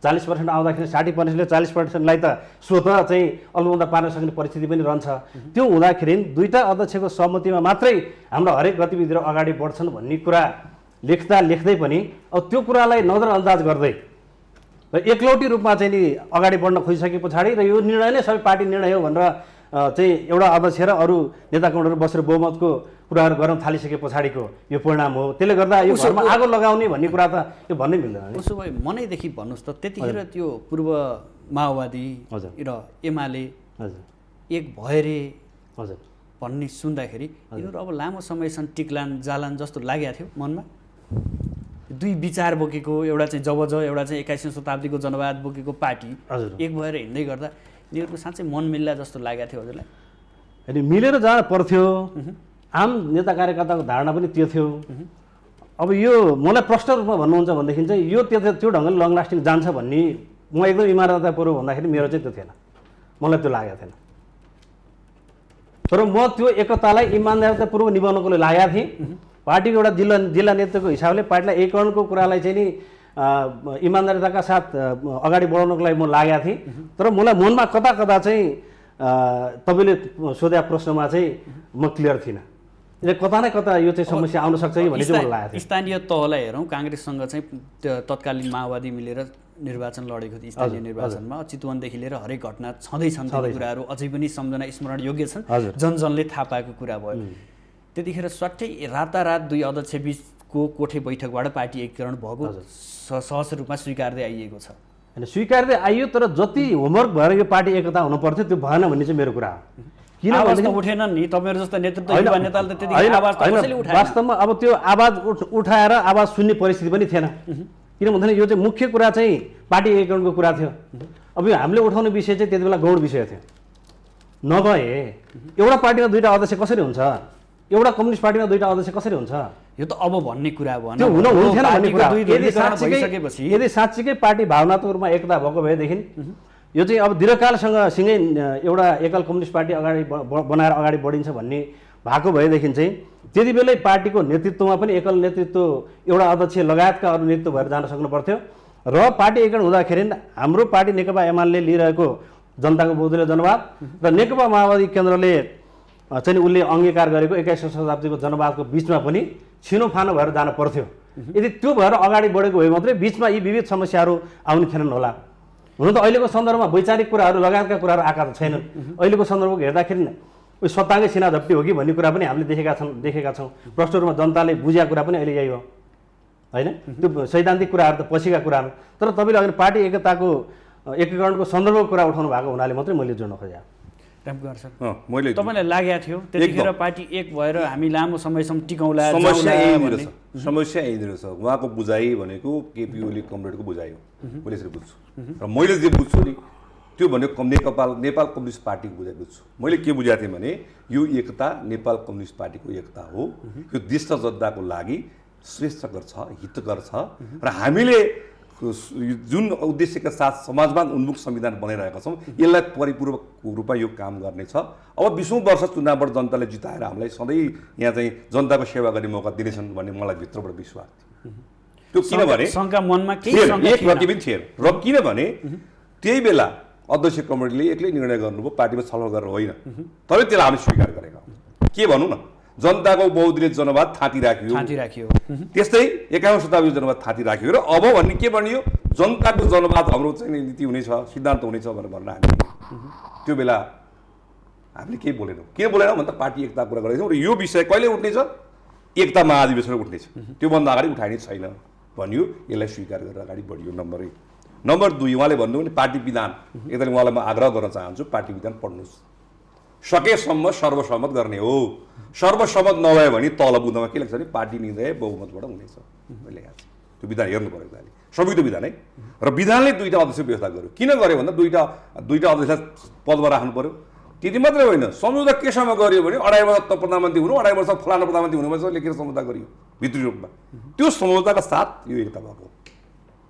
40% आउँदाखेरि 60%ले 40%लाई त स्वत चाहिँ अल्पमतमा पार्न सक्ने परिस्थिति पनि रहन्छ त्यो हुँदाखेरि दुईटा अध्यक्षको सहमतिमा मात्रै हाम्रो हरेक गतिविधिहरू अगाडि बढ्छन् भन्ने कुरा लेख्दै पनि अब त्यो कुरालाई नजरअन्दाज गर्दै र एकलौटी रूपमा चाहिँ नि अगाडि बढ्न खोजिसके पछाडि र यो निर्णय नै सबै पार्टी निर्णय हो भनेर चाहिँ एउटा अध्यक्ष र अरू नेताकर्मीहरू बसेर बहुमतको कुराहरू गर्न थालिसके पछाडिको यो परिणाम हो त्यसले गर्दा यो घरमा आगो लगाउने भन्ने कुरा त यो भन्नै मिल्दैन उसो भए मनैदेखि भन्नुहोस् त त्यतिखेर त्यो पूर्व माओवादी र एमाले एक भएरे हजुर भन्ने सुन्दाखेरि यिनीहरू अब लामो समयसम्म टिक्लान जालान जस्तो लागेको थियो मनमा दुई विचार बोकेको एउटा चाहिँ एउटा चाहिँ 21औं शताब्दीको जनवाद बोकेको पार्टी एक भएर हिँड्दै गर्दा यिनीहरूको साँच्चै मन मिल्ला जस्तो लागेको थियो हजुरलाई अनि मिलेर जान पर्थ्यो आम नेता कार्यकर्ताको धारणा पनि त्यो थियो अब यो मलाई प्रष्ट रूपमा भन्नुहुन्छ भनेदेखि चाहिँ यो त्यो ढङ्गले लङ लास्टिङ जान्छ भन्ने म एकदम इमानदारतापूर्वक भन्दाखेरि मेरो चाहिँ त्यो थिएन, मलाई त्यो लागेको थिएन। तर म त्यो एकतालाई इमानदारतापूर्वक निभाउनको लागि लागेको थिएँ। पार्टीको एउटा जिल्ला नेतृत्वको हिसाबले पार्टीलाई एकीकरणको कुरालाई चाहिँ नि इमानदारिताका साथ अगाडि बढाउनको लागि म लागेको थिएँ। तर मलाई मनमा कता कता चाहिँ तपाईँले सोधेको प्रश्नमा चाहिँ म क्लियर थिइनँ। कता न कता यो चाहिँ समस्या आउन सक्छ कि भन्ने चाहिँ मलाई लागेको थियो। स्थानीय तहलाई हेरौँ, काङ्ग्रेससँग चाहिँ तत्कालीन माओवादी मिलेर निर्वाचन लडेको थियो। स्थानीय निर्वाचनमा चितवनदेखि लिएर हरेक घटना छँदैछन्, कुराहरू अझै पनि सम्झना स्मरण योग्य छन्, जनजनले थाहा पाएको कुरा भयो। त्यतिखेर स्वाट्टै रातारात दुई अध्यक्ष बिचको कोठे बैठकबाट पार्टी एकीकरण भएको सहज रूपमा स्वीकार्दै आइएको छ। होइन, स्वीकार्दै आइयो, तर जति होमवर्क भएर यो पार्टी एकता हुनु पर्थ्यो त्यो भएन भन्ने चाहिँ मेरो कुरा हो। किन आवाज उठेन नि तपाईँहरू जस्तो नेतृत्व युवा नेताले त त्यतिखेर आवाज कसैले उठाएन। वास्तवमा अब त्यो आवाज उठाएर आवाज सुन्ने परिस्थिति पनि थिएन। किन भन्दाखेरि यो चाहिँ मुख्य कुरा चाहिँ पार्टी एकीकरणको कुरा थियो। अब यो हामीले उठाउने विषय चाहिँ त्यति बेला गौण विषय थियो। नभए एउटा पार्टीमा दुईटा अध्यक्ष कसरी हुन्छ, एउटा कम्युनिस्ट पार्टीमा दुईटा अध्यक्ष कसरी हुन्छ? यो त अब भन्ने कुरा भयो। त्यो हुन्थेन भन्ने कुरा। यदि साँच्चीकै पार्टी भावनात्मक रूपमा एकता भएको भएदेखि यो चाहिँ अब दीर्घकालसँगै एउटा एकल कम्युनिस्ट पार्टी अगाडि बनाएर अगाडि बढिन्छ भन्ने भएको भएदेखि चाहिँ त्यति बेलै पार्टीको नेतृत्वमा पनि एकल नेतृत्व एउटा अध्यक्ष लगायतका अरू नेतृत्व भएर जान सक्नु पर्थ्यो। र पार्टी एकीकरण हुँदाखेरि हाम्रो पार्टी नेकपा एमाले लिइरहेको जनताको बहुदलीय जनवाद र नेकपा माओवादी केन्द्रले चाहिँ उसले अङ्गीकार गरेको 21औं शताब्दीको जनवादको बिचमा पनि छिनोफानो भएर जान पर्थ्यो। यदि त्यो भएर अगाडि बढेको भए मात्रै बिचमा यी विविध समस्याहरू आउने थिएनन् होला। हुन त अहिलेको सन्दर्भमा वैचारिक कुराहरू लगायतका कुराहरू आएका त छैनन्। अहिलेको सन्दर्भको हेर्दाखेरि उयो सत्ताकै सिना झप्टी हो कि भन्ने कुरा पनि हामीले देखेका छौँ। प्रष्ट रूपमा जनताले बुझेका कुरा पनि अहिले यही हो, होइन? त्यो सैद्धान्तिक कुराहरू त पछिका कुराहरू। तर तपाईँले अघि पार्टी एकीकरणको सन्दर्भको कुरा उठाउनु भएको हुनाले मात्रै मैले जोड्न खोजेँ। रामकुमार सर, तपाईँलाई लागेको थियो त्यतिखेर पार्टी एक भएर हामी लामो समयसम्म टिकाउला? समस्या यहीँनिर छ। उहाँको बुझाइ भनेको केपी ओली कमरेडको बुझाइ हो, मैले यसरी बुझ्छु। र मैले जे बुझ्छु नि त्यो भनेको नेपाल कम्युनिस्ट पार्टीको बुझाइ बुझ्छु। मैले के बुझाएको थिएँ भने यो एकता नेपाल कम्युनिस्ट पार्टीको एकता हो। यो देश र जनताको लागि श्रेष्ठकर छ, हितकर छ। र हामीले जुन उद्देश्यका साथ समाजवाद उन्मुख संविधान बनाइरहेका छौँ यसलाई परिपूर्वक रूपमा यो काम गर्नेछ। अब 20औं वर्ष चुनावबाट जनताले जिताएर हामीलाई सधैँ यहाँ चाहिँ जनताको सेवा गर्ने मौका दिनेछन् भन्ने मलाई भित्रबाट विश्वास थियो। त्यो किनभने शङ्का मनमा केही एक रति पनि थिएन। र किनभने त्यही बेला अध्यक्ष कमिटीले एक्लै निर्णय गर्नुभयो, पार्टीमा छलफल गरेर होइन। तबै त्यसलाई हामीले स्वीकार गरेका हौँ। के भनौँ न, जनताको बहुदलीय जनवाद थाँती राखियो। त्यस्तै 51औं शताब्दीको जनवाद थाँती राखियो। र अब भन्ने के भनियो, जनताको जनवाद हाम्रो चाहिँ नीति हुनेछ, सिद्धान्त हुनेछ भनेर हामी त्यो बेला हामीले केही बोलेनौँ। किन बोलेनौँ भन्दा पार्टी एकता कुरा गरेको छौँ। र यो विषय कहिले उठ्नेछ, एकता महाधिवेशन उठ्नेछ, त्योभन्दा अगाडि उठाइने छैन भनियो। यसलाई स्वीकार गरेर अगाडि बढियो। नम्बर 1। नम्बर 2, उहाँले भन्नुभयो भने पार्टी विधान, एकदमै उहाँलाई म आग्रह गर्न चाहन्छु, पार्टी विधान पढ्नुहोस्। सकेसम्म सर्वसम्मत गर्ने हो। सर्वसम्मत नभए भने तल बुँदामा के लाग्छ भने पार्टी निर्णय बहुमतबाट हुनेछ। मैले लेखेको छु त्यो विधान हेर्नु पऱ्यो अहिले, संयुक्त विधान है। र विधानले दुईटा अध्यक्ष व्यवस्था गर्यो। किन गर्यो भन्दा दुईटा अध्यक्ष पदमा राख्नु पर्यो। त्यति मात्रै होइन, सम्झौता केसम्म गरियो भने 2.5 वर्ष प्रधानमन्त्री हुनु, 2.5 वर्ष फलाना प्रधानमन्त्री हुनुपर्छ लेखेर सम्झौता गरियो भित्री रूपमा। त्यो सम्झौताका साथ यो एकता भएको।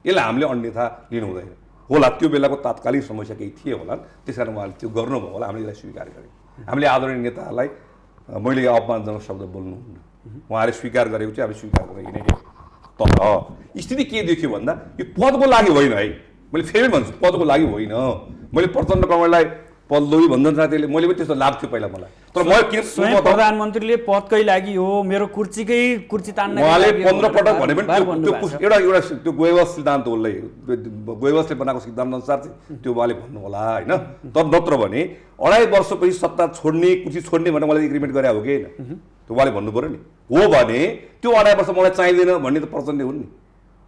यसलाई हामीले अन्यथा लिनु हुँदैन होला। त्यो बेलाको तात्कालिक समस्या केही थिए होला, त्यस कारण उहाँले त्यो गर्नुभयो होला। हामीले यसलाई स्वीकार गऱ्यौँ। हामीले आदरणीय नेताहरूलाई मैले अपमानजनक शब्द बोल्नुहुन्न, उहाँले स्वीकार गरेको चाहिँ हामीले स्वीकार गरेको नै। तर स्थिति के देखियो भन्दा यो पदको लागि होइन है, मैले फेरि भन्छु पदको लागि होइन। मैले प्रचण्ड कमललाई पदलोभी भन्छन् साथीले, मैले पनि त्यस्तो लाग्थ्यो पहिला मलाई। तर म किन प्रधानमन्त्रीले पदकै लागि हो, मेरो कुर्सी तान्न उहाँले 15 पटक भने पनि एउटा त्यो गोएबस सिद्धान्त हो, गोएबसले बनाएको सिद्धान्त अनुसार चाहिँ त्यो उहाँले भन्नु होला होइन। तर नत्र भने 2.5 वर्षपछि सत्ता छोड्ने, कुर्सी छोड्ने भनेर मलाई एग्रिमेन्ट गरे हो कि होइन, त्यो उहाँले भन्नु पऱ्यो नि। हो भने त्यो 2.5 वर्ष मलाई चाहिँदैन भन्ने त प्रचण्डले हुन् नि।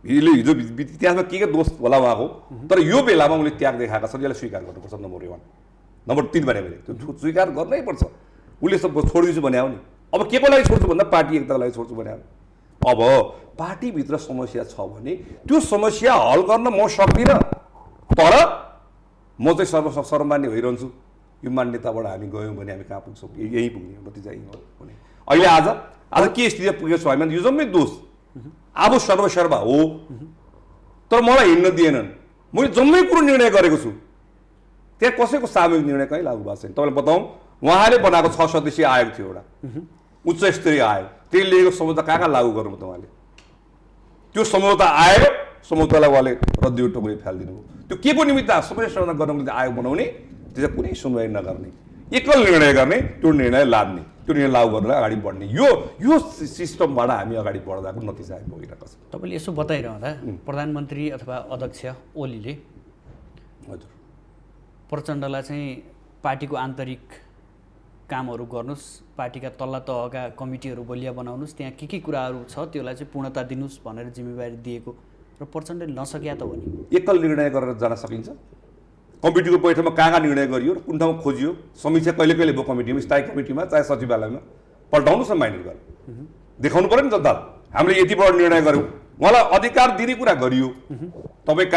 हिजो इतिहासमा के दोष होला उहाँको। तर यो बेलामा उनले त्याग देखाएका छन्, यसलाई स्वीकार गर्नुपर्छ। नम्बर 1। नम्बर 3 भने मैले त्यो स्वीकार गर्नै पर्छ। उसले सब छोडिदिन्छु भने हो नि। अब के को लागि छोड्छु भन्दा पार्टी एकताको लागि छोड्छु भने। अब पार्टीभित्र समस्या छ भने त्यो समस्या हल गर्न म सक्दिनँ, तर म चाहिँ सर्वमान्य भइरहन्छु। यो मान्यताबाट हामी गयौँ भने हामी कहाँ पुग्छौँ, यहीँ पुग्ने नतिजा यहीँ हो भने। अहिले आज के स्थिति पुगेको छ भने यो जम्मै दोष आफू सर्वसर्वा हो, तर मलाई हिँड्न दिएनन्। मैले जम्मै कुरो निर्णय गरेको छु, त्यहाँ कसैको सामूहिक निर्णय कहीँ लागू भएको छैन। तपाईँलाई बताउँ, उहाँले बनाएको 6 सदस्यीय आयोग थियो, एउटा उच्च स्तरीय आयोग, त्यसले लिएको सम्झौता कहाँ लागू गर्नु त उहाँले? त्यो सम्झौता आयो, सम्झौतालाई उहाँले रद्दी टोकरी फालिदिनु भयो। त्यो के को निमित्त? समस्या समाधान गर्नको निम्ति आयोग बनाउने, त्यसमा कुनै सुनवाई नगर्ने, एकल निर्णय गर्ने, त्यो निर्णय लाद्ने, त्यो निर्णय लागू गरेर अगाडि बढ्ने, यो सिस्टमबाट हामी अगाडि बढ्दाको नतिजा भइरहेको छ। तपाईँले यसो बताइरहँदा प्रधानमन्त्री अथवा अध्यक्ष ओलीले हजुर प्रचण्डलाई चाहिँ पार्टीको आन्तरिक कामहरू गर्नुहोस्, पार्टीका तल्ला तहका कमिटीहरू बलिया बनाउनुहोस्, त्यहाँ के कुराहरू छ त्यसलाई चाहिँ पूर्णता दिनुहोस् भनेर जिम्मेवारी दिएको र प्रचण्डले नसक्या त हो नि। एकल निर्णय गरेर जान सकिन्छ? कमिटीको बैठकमा कहाँ निर्णय गरियो र कुन ठाउँमा खोजियो, समीक्षा कहिले कहिले भयो कमिटीमा, स्थायी कमिटीमा, चाहे सचिवालयमा, पल्टाउनुहोस् न माइनर गरेर देखाउनु पऱ्यो नि जनतालाई हामीले यति बडो निर्णय गऱ्यौँ, उहाँलाई अधिकार दिने कुरा गरियो। तपाईँ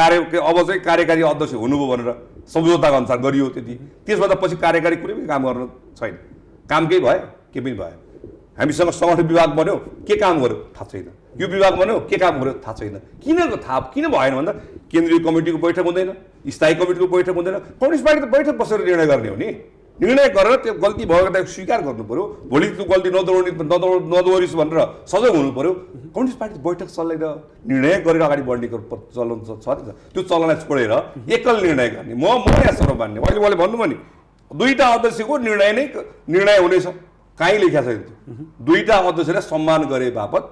अब चाहिँ कार्यकारी अध्यक्ष हुनुभयो भनेर सम्झौताको अनुसार गरियो त्यति, त्यसभन्दा पछि कार्यकारी कुनै पनि काम गर्न छैन। काम केही भयो? के पनि भयो। हामीसँग संगठन विभाग बन्यो, के काम गर्यो थाहा छैन। यो विभाग बन्यो, के काम गर्यो थाहा छैन। किन भएन भन्दा केन्द्रीय कमिटीको बैठक हुँदैन, स्थायी कमिटीको बैठक हुँदैन। कम्युनिस्ट पार्टी त बैठक बसेर निर्णय गर्ने हो नि। निर्णय गरेर त्यो गल्ती भएको त स्वीकार गर्नु पर्यो, भोलि त्यो गल्ती नदोहोरिस् भनेर सजग हुनु पर्यो। कम्युनिस्ट पार्टी बैठक चलेर निर्णय गरेर अगाडि बढ्नेको चलन छ नि त। त्यो चलनलाई छोडेर एकल निर्णय गर्ने, म यहाँ सर्वमान्य, अहिले उहाँले भन्नुभयो नि दुईटा अध्यक्षको निर्णय हुनेछ, कहीँ लेखा छैन। दुईटा अध्यक्षलाई सम्मान गरे बापत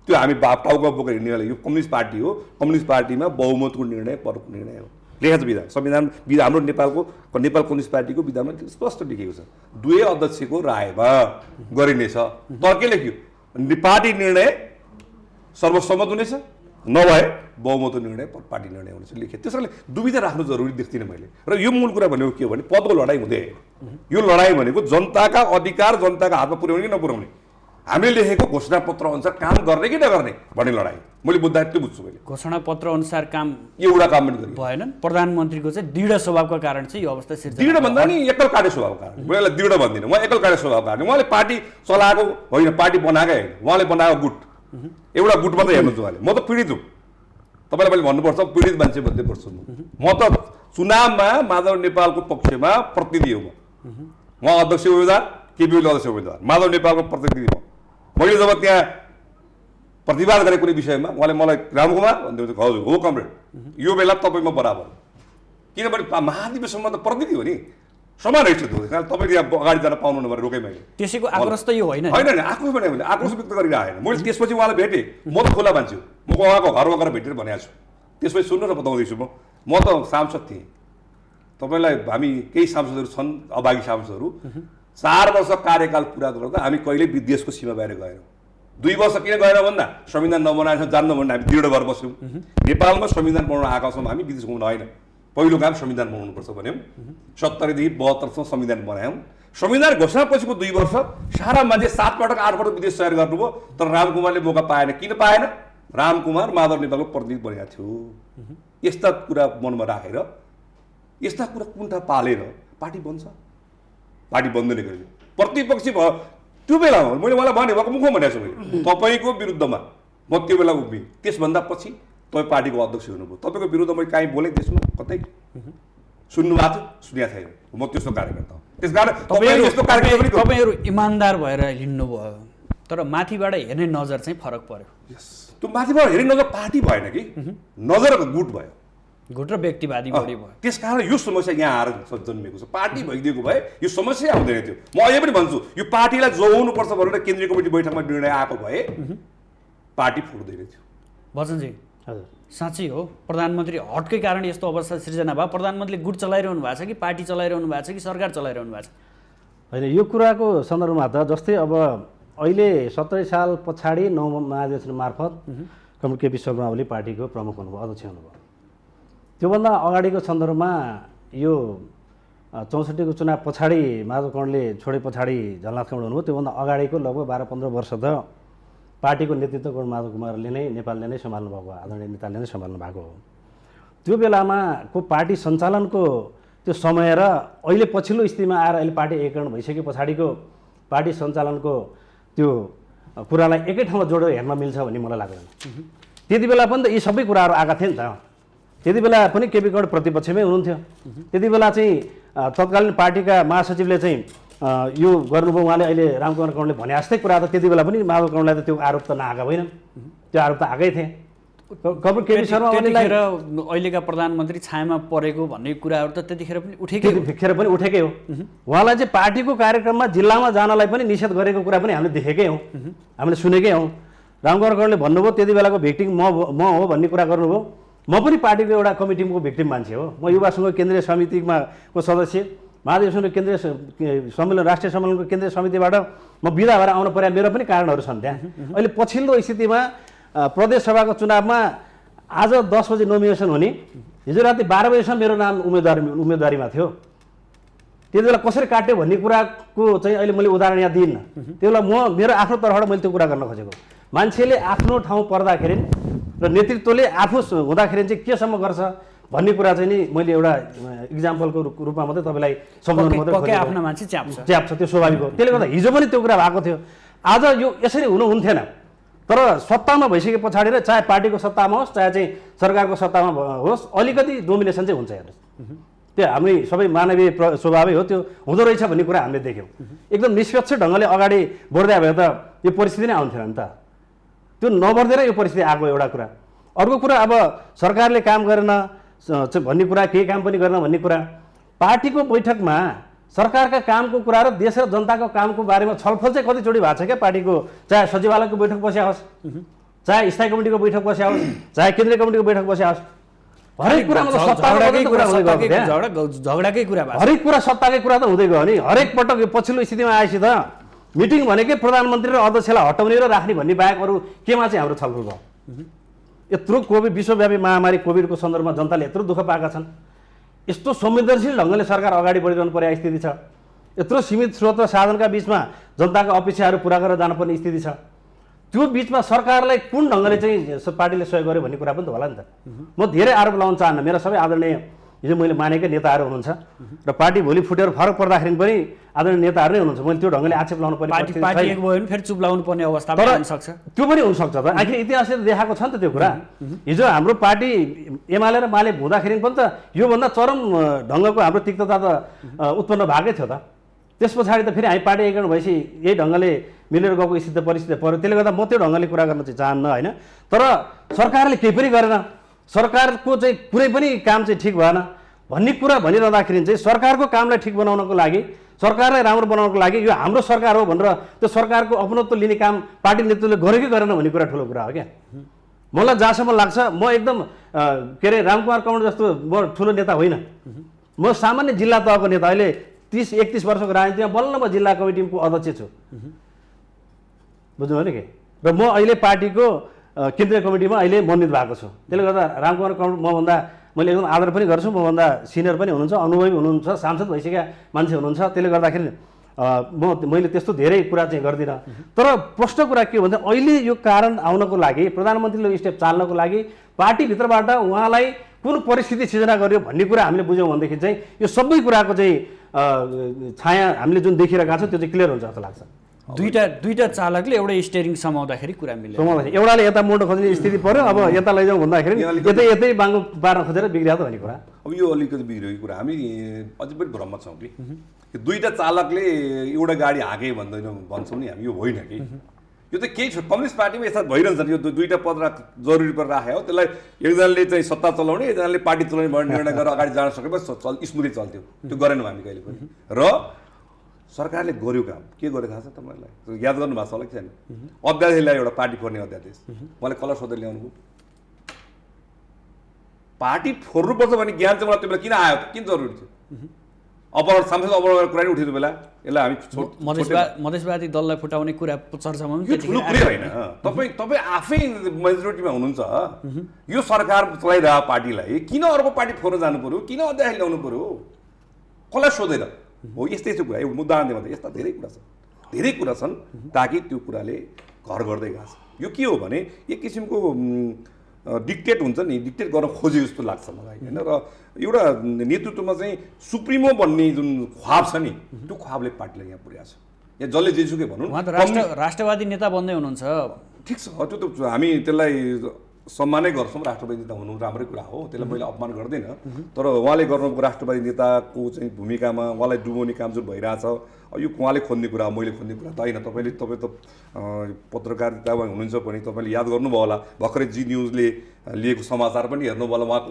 त्यो हामी टाउका बोकेर हिँड्नेवाला यो कम्युनिस्ट पार्टी हो। कम्युनिस्ट पार्टीमा बहुमतको निर्णय परको निर्णय हो, लेखा छ विधान, संविधान हाम्रो नेपाल कम्युनिस्ट पार्टीको विधानमा स्पष्ट लेखेको छ, दुवै अध्यक्षको रायमा गरिनेछ। तर के लेख्यो? पार्टी निर्णय सर्वसम्मत हुनेछ, नभए बहुमतको निर्णय पार्टी निर्णय हुनेछ लेखेँ। त्यसैले दुविधा राख्नु जरुरी देख्दिनँ मैले। र यो मूल कुरा भनेको के हो भने पदको लडाइँ हुँदै यो लडाइँ भनेको जनताका अधिकार जनताका हातमा पुर्याउने कि नपुर्याउने, हामीले लेखेको घोषणापत्र अनुसार काम गर्ने कि नगर्ने भन्ने लडाइँ। मैले बुझ्दा त्यो बुझ्छु मैले। घोषणापत्र अनुसार काम एउटा काम पनि भएन। प्रधानमन्त्रीको चाहिँ दृढ स्वभावका कारण चाहिँ यो अवस्था सिर्जना। दृढ भन्दा नि एकल कार्य स्वभावको कारण, म यसलाई दृढ भन्दिनँ, उहाँ एकल कार्य स्वभावको कारण। उहाँले पार्टी चलाएको होइन, पार्टी बनाएकै होइन, उहाँले बनाएको गुट, एउटा गुट मात्रै हेर्नुहुन्छ उहाँले। म त पीडित हुँ, तपाईँलाई मैले भन्नुपर्छ पीडित मान्छे भन्दै पर्छु। म त चुनावमा माधव नेपालको पक्षमा प्रतिनिधि हो। म अध्यक्ष उम्मेदवार, केपी ओली अध्यक्ष उम्मेदवार, माधव नेपालको प्रतिनिधि हो। मैले जब त्यहाँ प्रतिवाद गरेँ कुनै विषयमा, उहाँले मलाई रामकुमार भन्दै हजुर हो कमरेड, यो बेला तपाईँमा बराबर, किनभने महाधिवेशनमा त प्रतिनिधि हो नि, समान हैसियत हो। तपाईँले यहाँ अगाडि जान पाउनु भनेर रोकेँ मैले। त्यसैको आक्रोश त यो होइन होइन, आक्रोश भने मैले आक्रोश व्यक्त गरिरहेको होइन। मैले त्यसपछि उहाँलाई भेटेँ, म त खुला मान्छे हो, म उहाँको घरमा गएर भेटेर भनेको छु। त्यसपछि सुन्नु र बताउँदैछु, म त सांसद थिएँ। तपाईँलाई हामी केही सांसदहरू छन्, अभागी सांसदहरू, 4 वर्ष कार्यकाल पुरा गर्दा हामी कहिले विदेशको सीमा बाहिर गएनौँ। 2 वर्ष किन गएन भन्दा संविधान नबनाएछ जान्नु भन्दा हामी दृढ भएर बस्यौँ। नेपालमा संविधान बनाउन आएका छौँ हामी, विदेश घुम्न होइन। पहिलो काम संविधान बनाउनुपर्छ भन्यौँ। 70 देखि 72सम्म संविधान बनायौँ। संविधान घोषणापछिको 2 वर्ष सारा मान्छे 7 पटक 8 पटक विदेश सैर गर्नुभयो, तर रामकुमारले मौका पाएन। किन पाएन? रामकुमार माधव नेपालको प्रतिनिधि बनेको थियो। यस्ता कुरा मनमा राखेर, यस्ता कुरा कुण्ठा पालेर पार्टी बन्छ? पार्टी बन्दैन कहिले। प्रतिपक्षी भयो त्यो बेलामा मैले उहाँलाई भने भएको मुखमा भनेको छु मैले, तपाईँको विरुद्धमा म त्यो बेला उभिएँ। त्यसभन्दा पछि तपाईँ पार्टीको अध्यक्ष हुनुभयो, तपाईँको विरुद्ध मैले काहीँ बोलेँ त्यसमा कतै सुन्नु भएको थियो? सुनेको छैन। म त्यस्तो कार्यकर्ता हो। त्यस कारण तपाईँहरू इमान्दार भएर हिँड्नुभयो, तर माथिबाट हेर्ने नजर चाहिँ फरक पर्यो। त्यो माथिबाट हेर्ने नजर पार्टी भएन कि नजर गुट भयो, गुट र व्यक्तिवादी बढी भयो। त्यसकारण यो समस्या यहाँ आएर जन्मेको छ। पार्टी भइदिएको भए यो समस्या आउँदैन थियो। म अहिले पनि भन्छु यो पार्टीलाई जोगाउनुपर्छ भनेर केन्द्रीय कमिटी बैठकमा निर्णय आएको भए पार्टी फुट्दैन थियो। वचनजी हजुर साँच्चै हो, प्रधानमन्त्री हटकै कारण यस्तो अवस्था सिर्जना भयो? प्रधानमन्त्रीले गुट चलाइरहनु भएको छ कि पार्टी चलाइरहनु भएको छ कि सरकार चलाइरहनु भएको छ? होइन, यो कुराको सन्दर्भमा त जस्तै अब अहिले 17 साल पछाडि 9 महाधिवेशन मार्फत कमरेड केपी शर्मा ओली पार्टीको प्रमुख हुनुभयो, अध्यक्ष हुनुभयो। त्योभन्दा अगाडिको सन्दर्भमा यो 64 को चुनाव पछाडि माधव कणले छोडे पछाडि झलनाथ कमरेड हुनुभयो। त्योभन्दा अगाडिको लगभग 12-15 वर्ष त पार्टीको नेतृत्व कमरेड माधव कुमारले नै नेपालले नै सम्हाल्नु भएको, आदरणीय नेताले नै सम्हाल्नु भएको हो। त्यो बेलामा को पार्टी सञ्चालनको त्यो समय र अहिले पछिल्लो स्थितिमा आएर अहिले पार्टी एकीकरण भइसके पछाडिको पार्टी सञ्चालनको त्यो कुरालाई एकै ठाउँमा जोडेर हेर्न मिल्छ भन्ने मलाई लाग्दैन। त्यति बेला पनि त यी सबै कुराहरू आएका थिए नि त। त्यति बेला पनि केपी गौड प्रतिपक्षमै हुनुहुन्थ्यो। त्यति बेला चाहिँ तत्कालीन पार्टीका महासचिवले चाहिँ यो गर्नुभयो, उहाँले अहिले रामकुमार कौडले भने जस्तै कुरा त त्यति बेला पनि माधव कौडलाई त त्यो आरोप त नआएका होइनन्, त्यो आरोप त आएकै थिए। केपी शर्मा ओलीलाई अहिलेका प्रधानमन्त्री छायामा परेको भन्ने कुराहरू त त्यतिखेर पनि उठेकै हो। उहाँलाई चाहिँ पार्टीको कार्यक्रममा जिल्लामा जानलाई पनि निषेध गरेको कुरा पनि हामीले देखेकै हौँ, हामीले सुनेकै हौँ। रामकुमार कौडले भन्नुभयो त्यति बेलाको भिक्टिम म हो भन्ने कुरा गर्नुभयो। म पनि पार्टीको एउटा कमिटीको भिक्टिम मान्छे हो। म युवा सङ्घ केन्द्रीय समितिमा को सदस्य, महादेव सङ्घ केन्द्रीय सम्मेलन, राष्ट्रिय सम्मेलनको केन्द्रीय समितिबाट म बिदा भएर आउनु पर्या मेरो पनि कारणहरू छन् त्यहाँ। अहिले पछिल्लो स्थितिमा प्रदेश सभाको चुनावमा आज 10 बजे नोमिनेसन हुने, हिजो राति 12 बजेसम्म मेरो नाम उम्मेदवारीमा थियो। त्यति बेला कसरी काट्यो भन्ने कुराको चाहिँ अहिले मैले उदाहरण यहाँ दिइनँ। त्यो बेला मेरो आफ्नो तर्फबाट मैले त्यो कुरा गर्न खोजेको, मान्छेले आफ्नो ठाउँ पर्दाखेरि र नेतृत्वले आफू हुँदाखेरि चाहिँ केसम्म गर्छ भन्ने कुरा चाहिँ नि मैले एउटा इक्जाम्पलको रूपमा मात्रै तपाईँलाई सम्झाउनु मात्रै आफ्नो मान्छे च्याप्छ, त्यो स्वाभाविक हो। त्यसले गर्दा हिजो पनि त्यो कुरा भएको थियो। आज यो यसरी हुनुहुन्थेन, तर सत्तामा भइसके पछाडि र चाहे पार्टीको सत्तामा होस् चाहे चाहिँ सरकारको सत्तामा होस् अलिकति डोमिनेसन चाहिँ हुन्छ। हेर्नुहोस्, त्यो हामी सबै मानवीय स्वभावै हो, त्यो हुँदो रहेछ भन्ने कुरा हामीले देख्यौँ। एकदम निष्पक्ष ढङ्गले अगाडि बढ्दै भए त यो परिस्थिति नै आउँथेन नि त। त्यो नबढ्दैन यो परिस्थिति आएको एउटा कुरा। अर्को कुरा, अब सरकारले काम गरेन भन्ने कुरा, केही काम पनि गरेन भन्ने कुरा, पार्टीको बैठकमा सरकारका कामको कुरा र देश र जनताको कामको बारेमा छलफल चाहिँ कतिचोटि भएको छ क्या पार्टीको। चाहे सचिवालयको बैठक बस्या होस्, चाहे स्थायी कमिटीको बैठक बस्या होस्, चाहे केन्द्रीय कमिटीको बैठक बस्या होस्, हरेक कुरामा झगडाकै कुरा हरेक कुरा सत्ताकै कुरा त हुँदै गयो नि। हरेक पटक यो पछिल्लो स्थितिमा आएपछि त मिटिङ भनेकै प्रधानमन्त्री र अध्यक्षलाई हटाउने र राख्ने भन्ने बाहेक अरू केमा चाहिँ हाम्रो छलफल भयो। यत्रो कोभिड विश्वव्यापी महामारी कोभिडको सन्दर्भमा जनताले यत्रो दुःख पाएका छन्। यस्तो संवेदनशील ढङ्गले सरकार अगाडि बढिरहनु पर्ने स्थिति छ। यत्रो सीमित स्रोत र साधनका बिचमा जनताको अपेक्षाहरू पुरा गरेर जानुपर्ने स्थिति छ। त्यो बिचमा सरकारलाई कुन ढङ्गले चाहिँ पार्टीले सहयोग गर्यो भन्ने कुरा पनि त होला नि त। म धेरै आरोप लगाउन चाहन्न, मेरा सबै आदरणीय हिजो मैले मानेकै नेताहरू हुनुहुन्छ र पार्टी भोलि फुटेर फरक पर्दाखेरि पनि आदरणीय नेताहरू नै हुनुहुन्छ। मैले त्यो ढङ्गले आक्षेप लगाउनु पर्ने फेरि चुप लाउनु पर्ने अवस्था पनि हुनसक्छ। त्यो पनि हुनसक्छ त, आखिर इतिहासले देखाएको छ नि त त्यो कुरा। हिजो हाम्रो पार्टी एमाले र माले हुँदाखेरि पनि त योभन्दा चरम ढङ्गको हाम्रो तिक्तता त उत्पन्न भएकै थियो त। त्यस पछाडि त फेरि हामी पार्टी एकीकरण भएपछि यही ढङ्गले मिलेर गएको स्थिति परिस्थिति पऱ्यो। त्यसले गर्दा म त्यो ढङ्गले कुरा गर्न चाहिँ चाहन्न होइन। तर सरकारले केही पनि गरेन, सरकारको चाहिँ कुनै पनि काम चाहिँ ठिक भएन भन्ने कुरा भनिरहँदाखेरि चाहिँ सरकारको कामलाई ठिक बनाउनको लागि, सरकारलाई राम्रो बनाउनको लागि यो हाम्रो सरकार हो भनेर त्यो सरकारको अपनत्व लिने काम पार्टी नेतृत्वले गर्यो कि गरेन भन्ने कुरा ठुलो कुरा हो क्या। मलाई जहाँसम्म लाग्छ, म एकदम के अरे रामकुमार कौड जस्तो म ठुलो नेता होइन, म सामान्य जिल्ला तहको नेता। अहिले 30-31 वर्षको राजनीतिमा बल्ल म जिल्ला कमिटीको अध्यक्ष छु, बुझ्नुभयो नि के। र म अहिले पार्टीको केन्द्रीय कमिटीमा अहिले मनोनित भएको छु। त्यसले गर्दा रामकुमार कौड मभन्दा मैले एकदम आदर पनि गर्छु, मभन्दा सिनियर पनि हुनुहुन्छ, अनुभवी हुनुहुन्छ, सांसद भइसकेका मान्छे हुनुहुन्छ। त्यसले गर्दाखेरि मैले त्यस्तो धेरै कुरा चाहिँ गर्दिनँ। तर प्रश्न कुरा के हो भन्दा अहिले यो कारण आउनको लागि, प्रधानमन्त्रीले स्टेप चाल्नको लागि पार्टीभित्रबाट उहाँलाई कुन परिस्थिति सिर्जना गर्यो भन्ने कुरा हामीले बुझ्यौँ भनेदेखि चाहिँ यो सबै कुराको चाहिँ छाया हामीले जुन देखिरहेका छौँ त्यो चाहिँ क्लियर हुन्छ जस्तो लाग्छ। दुईटा चालकले एउटै स्टेरिङ समाउँदाखेरि कुरा मिल्यो। एउटाले यता मोड्न खोज्ने स्थिति पर्यो, अब यता लैजाउँ भन्दाखेरि यतै बाङ्गो पार्न खोजेर बिग्रियो त भन्ने कुरा। अब यो अलिकति बिग्रेको कुरा हामी अझै पनि भ्रममा छौँ कि दुईटा चालकले एउटा गाडी हाँके भन्छौँ नि हामी, यो होइन कि। यो त केही छ, कम्युनिस्ट पार्टीमा यस्ता भइरहन्छ नि। यो दुईटा पद जरुरी पर राखे हो, त्यसलाई एकजनाले चाहिँ सत्ता चलाउने, एकजनाले पार्टी चलाउने भन्ने निर्णय गरेर अगाडि जान सकेपछि स्मुथली चल्थ्यो। त्यो गरेनौँ हामी कहिले पनि। र सरकारले गर्यो काम के गर्यो थाहा छ तपाईँलाई? याद गर्नुभएको छ होला कि छैन? अध्यादेश ल्यायो, एउटा पार्टी फोर्ने अध्यादेश। मलाई कलर सोधेर ल्याउनु, पार्टी फोर्नुपर्छ भन्ने ज्ञान चाहिँ मलाई त्यो बेला किन आयो, किन जरुरी थियो? अपहरण सांसद अपहरण कुरा नै उठ्यो त्यो बेला। यसलाई हामी मधेसवादी दललाई फुटाउने कुरा चर्चामा ठुलो कुरै होइन। तपाईँ आफै मेजोरिटीमा हुनुहुन्छ, यो सरकार चलाइरहेको पार्टीलाई किन अर्को पार्टी फोर्न जानु पर्यो, किन अध्यादेश ल्याउनु पर्यो? कसलाई सोधेर हो? यस्तै कुरा, एउटा उदाहरण दिँदा यस्ता धेरै कुरा छन् ताकि त्यो कुराले घर गर्दै गएको छ। यो के हो भने एक किसिमको डिक्टेट हुन्छ नि, डिक्टेट गर्न खोजे जस्तो लाग्छ मलाई होइन। र एउटा नेतृत्वमा चाहिँ सुप्रिमो बन्ने जुन ख्वाब छ नि, त्यो ख्वाबले पार्टीलाई यहाँ पुर्याएको छ। या जसले जेसुकै भनौँ उहाँ त राष्ट्रवादी नेता बन्दै हुनुहुन्छ। ठिक छ, त्यो त हामी त्यसलाई सम्मानै गर्छौँ, राष्ट्रवादी नेता हुनु राम्रै कुरा हो, त्यसलाई मैले अपमान गर्दिनँ। तर उहाँले गर्नुभएको राष्ट्रवादी नेताको चाहिँ भूमिकामा उहाँलाई डुबाउने काम जुन भइरहेछ, यो उहाँले खोज्ने कुरा मैले खोज्ने कुरा त होइन। तपाईँ त पत्रकारितामा हुनुहुन्छ पनि तपाईँले याद गर्नुभयो होला, भर्खरै जी न्युजले लिएको समाचार पनि हेर्नुभयो होला, उहाँको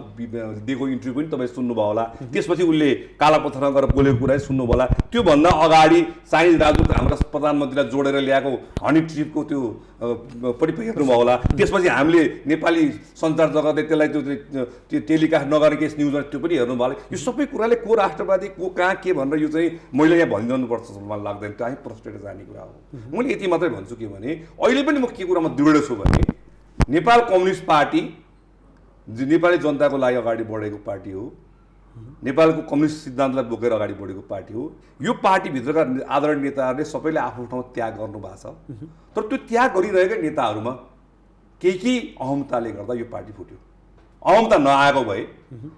दिएको इन्टरभ्यू पनि तपाईँ सुन्नुभयो होला। त्यसपछि उसले कालापत्थरमा गएर बोलेको कुरा सुन्नुभयो होला। त्योभन्दा अगाडि चाइनिज राजदूत हाम्रा प्रधानमन्त्रीलाई जोडेर ल्याएको हनी ट्रिपको त्यो पनि हेर्नुभयो होला। त्यसपछि हामीले नेपाली सञ्चार जगतले त्यसलाई त्यो टेलिकास्ट नगरेको यस न्युजमा त्यो पनि हेर्नुभयो होला। यो सबै कुराले को राष्ट्रवादी को कहाँ के भनेर यो चाहिँ मैले यहाँ भनिदिनुपर्छ जस्तो मलाई लाग्दैन, त्यो चाहिँ प्रस्टेट जाने कुरा हो। मैले यति मात्रै भन्छु के भने अहिले पनि म के कुरामा दृढ छु भने नेपाल कम्युनिस्ट पार्टी नेपाली जनताको लागि अगाडि बढेको पार्टी हो, नेपालको कम्युनिस्ट सिद्धान्तलाई बोकेर अगाडि बढेको पार्टी हो। यो पार्टीभित्रका आदरणीय नेताहरूले सबैले आफ्नो ठाउँमा त्याग गर्नुभएको छ, तर त्यो त्याग गरिरहेका नेताहरूमा केही अहमताले गर्दा यो पार्टी फुट्यो। अहमता नआएको भए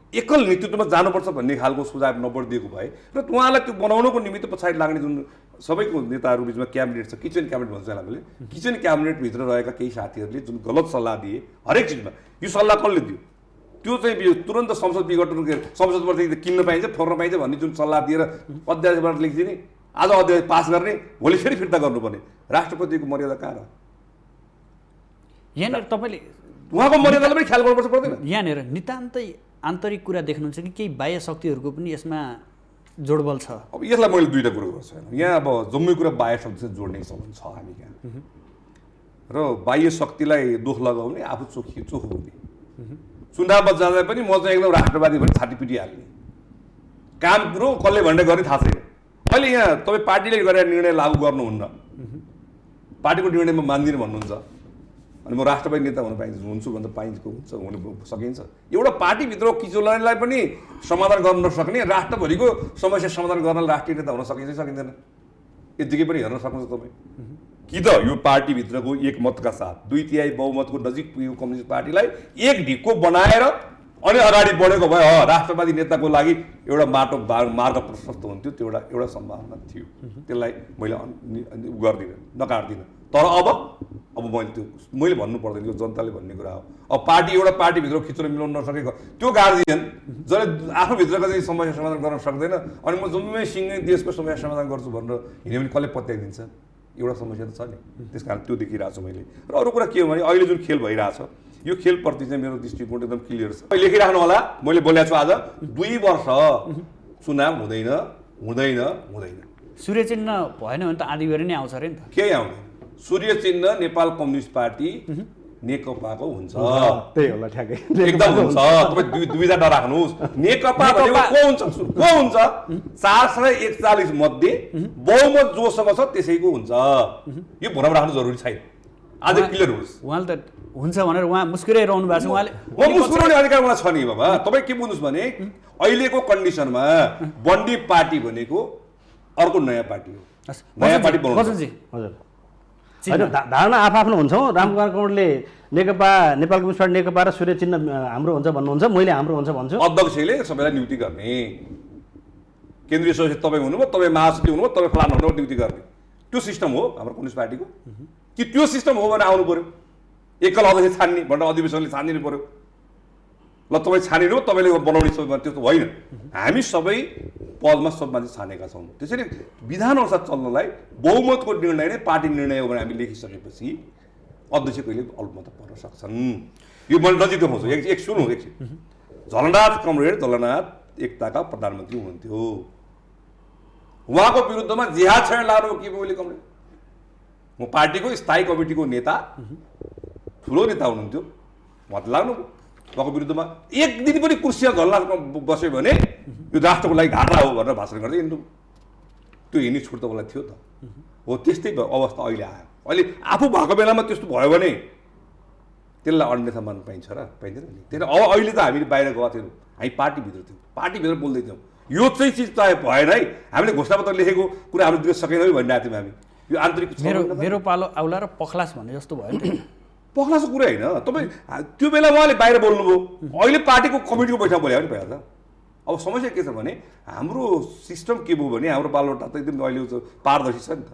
एकल नेतृत्वमा जानुपर्छ भन्ने खालको सुझाव नबढिदिएको भए र उहाँलाई त्यो बनाउनुको निमित्त पछाडि लाग्ने जुन सबैको नेताहरू बिचमा क्याबिनेट छ, किचन क्याबिनेट भन्छ हामीले, किचन क्याबिनेटभित्र रहेका केही साथीहरूले जुन गलत सल्लाह दिए हरेक चिजमा, यो सल्लाह कसले दियो? त्यो चाहिँ तुरन्त संसद विघटन संसदबाट किन्न पाइन्छ फोर्न पाइन्छ भन्ने जुन सल्लाह दिएर अध्यादेशबाट लेखिदिने, आज अध्यादेश पास गर्ने, भोलि फेरि फिर्ता गर्नुपर्ने, राष्ट्रपतिको मर्यादा कहाँ र? यहाँनिर तपाईँले उहाँको मर्यादालाई पनि ख्याल गर्नुपर्छ पर्दैन? यहाँनिर नितान्तै आन्तरिक कुरा देख्नुहुन्छ कि केही बाह्य शक्तिहरूको पनि यसमा जोडबल छ? अब यसलाई मैले दुईवटा कुरो गर्छु होइन, यहाँ अब जम्मै कुरा बाह्य शक्तिसँग जोड्ने सम्बन्ध छ हामी यहाँ, र बाह्य शक्तिलाई दोष लगाउने आफू चोखो हुने। चुनावमा जाँदा पनि म चाहिँ एकदम राष्ट्रवादी भने छाती पिटिहाल्ने काम कुरो कसले भन्ने गर्ने थाहा छैन। अहिले यहाँ तपाईँ पार्टीले गरेर निर्णय लागू गर्नुहुन्न, पार्टीको निर्णयमा मान्दिनँ भन्नुहुन्छ, अनि म राष्ट्रवादी नेता हुन पाइन्छ हुन्छु भन्दा हुन्छ हुन सकिन्छ। एउटा पार्टीभित्र किचोलाइलाई पनि समाधान गर्न नसक्ने, राष्ट्रभरिको समस्या समाधान गर्न राष्ट्रिय नेता हुन सकिन्छ सकिँदैन? यतिकै पनि हेर्न सक्नुहुन्छ तपाईँ कि त यो पार्टीभित्रको एकमतका साथ 2/3 बहुमतको नजिक पुगेको कम्युनिस्ट पार्टीलाई एक ढिक्को बनाएर अनि अगाडि बढेको भए राष्ट्रवादी नेताको लागि एउटा मार्ग प्रशस्त हुन्थ्यो, त्यो एउटा सम्भावना थियो। त्यसलाई मैले गर्दिनँ, नकाट्दिनँ। तर अब मैले भन्नु पर्दैन, यो जनताले भन्ने कुरा हो। अब एउटा पार्टीभित्र खिचेर मिलाउन नसकेको त्यो गार्जियन जसले आफूभित्रका चाहिँ समस्या समाधान गर्न सक्दैन अनि म जम्मै सिँगै देशको समस्या समाधान गर्छु भनेर हिँड्यो भने कसले पत्याइदिन्छ? एउटा समस्या त छ नि, त्यस कारण त्यो देखिरहेको छु मैले। र अरू कुरा के हो भने अहिले जुन खेल भइरहेछ यो खेलप्रति चाहिँ मेरो दृष्टिकोण एकदम क्लियर छ। लेखिराख्नु होला, मैले बोलेको छु आज 2 वर्ष चुनाव हुँदैन। सूर्य चिन्ह भएन भने त आधीभरि नै आउँछ अरे नि त? केही आउँदैन। सूर्य चिन्ह नेपाल कम्युनिस्ट पार्टी नेकपाको हुन्छ, त्यही होला ठ्याक्कै एकदम हुन्छ। तपाईँ दुविधा नराख्नुहोस्, नेकपा भनेको को हुन्छ? 441 मध्ये बहुमत जोसँग छ त्यसैको हुन्छ। यो भुरामा राख्नु जरुरी छैन, आज क्लियर होस्। उहाँले त हुन्छ भनेर उहाँ मुस्कुराइरहनु भएको छ। उहाँले मुस्कुराउने अधिकार मलाई छ नि बाबा। तपाईँ के बुझ्नुहोस् भने अहिलेको कन्डिसनमा बन्डी पार्टी भनेको अर्को नयाँ पार्टी हो, नयाँ पार्टी बनाउनु। हजुर होइन, धारणा आफ्नो हुन्छ। रामकुमार कौडले नेपाल कम्युनिस्ट पार्टी नेकपा र सूर्य चिन्ह हाम्रो हुन्छ भन्नुहुन्छ, मैले हाम्रो हुन्छ भन्छु। अध्यक्षले सबैलाई नियुक्ति गर्ने, केन्द्रीय सदस्य तपाईँ हुनुभयो, तपाईँ महासचिव हुनुभयो, तपाईँ फलान हुनुभयो, नियुक्ति गर्ने, त्यो सिस्टम हो हाम्रो कम्युनिस्ट पार्टीको। कि त्यो सिस्टम हो भने आउनु पर्यो, एकल अध्यक्ष छान्ने भनेर अधिवेशनले छानिदिनु पर्यो। ल तपाईँ छानिनु, तपाईँले बनाउने सबै त्यस्तो होइन। हामी सबै पदमा सब मान्छे छानेका छौँ। त्यसैले विधानअनुसार चल्नलाई बहुमतको निर्णय नै पार्टी निर्णय हो भने हामी लेखिसकेपछि अध्यक्ष कहिले अल्पमत पर्न सक्छन्। यो मैले नजिक देखाउँछु। एक सुन्नु एकछिन। झलनाथ कमरेड झलनाथ एकताका प्रधानमन्त्री हुनुहुन्थ्यो, उहाँको विरुद्धमा जिहाद छेड लाग्नु के बोले कमरेड? म पार्टीको स्थायी कमिटीको नेता, ठुलो नेता हुनुहुन्थ्यो, उहाँ लाग्नु उहाँको विरुद्धमा एक दिन पनि कुर्सीमा झलनाथमा बस्यो भने यो राष्ट्रको लागि घाटा हो भनेर भाषण गर्दै हिँड्नु। त्यो हिँड्ने छुट त उसलाई थियो त हो। त्यस्तै अवस्था अहिले आयो। अहिले आफू भएको बेलामा त्यस्तो भयो भने त्यसलाई अन्यथा मान्न पाइन्छ र पाइँदैन नि? त्यही अब अहिले त हामीले बाहिर गएको थियौँ, हामी पार्टीभित्र थियौँ, पार्टीभित्र बोल्दै थियौँ। यो चाहिँ चिज चाहे भएन है, हामीले घोषणापत्र लेखेको कुरा हामीले दिन सकेनौँ है भन्ने आएको थियौँ हामी। यो आन्तरिक मेरो पालो आउला र पखलास भन्ने जस्तो भयो नि। पखलासको कुरा होइन, तपाईँ त्यो बेला उहाँले बाहिर बोल्नुभयो, अहिले पार्टीको कमिटीको बैठक बोल्यो भने भइहाल्छ। अब समस्या के छ भने हाम्रो सिस्टम के भयो भने हाम्रो बालुवाटार त एकदम अहिले पारदर्शी छ नि त।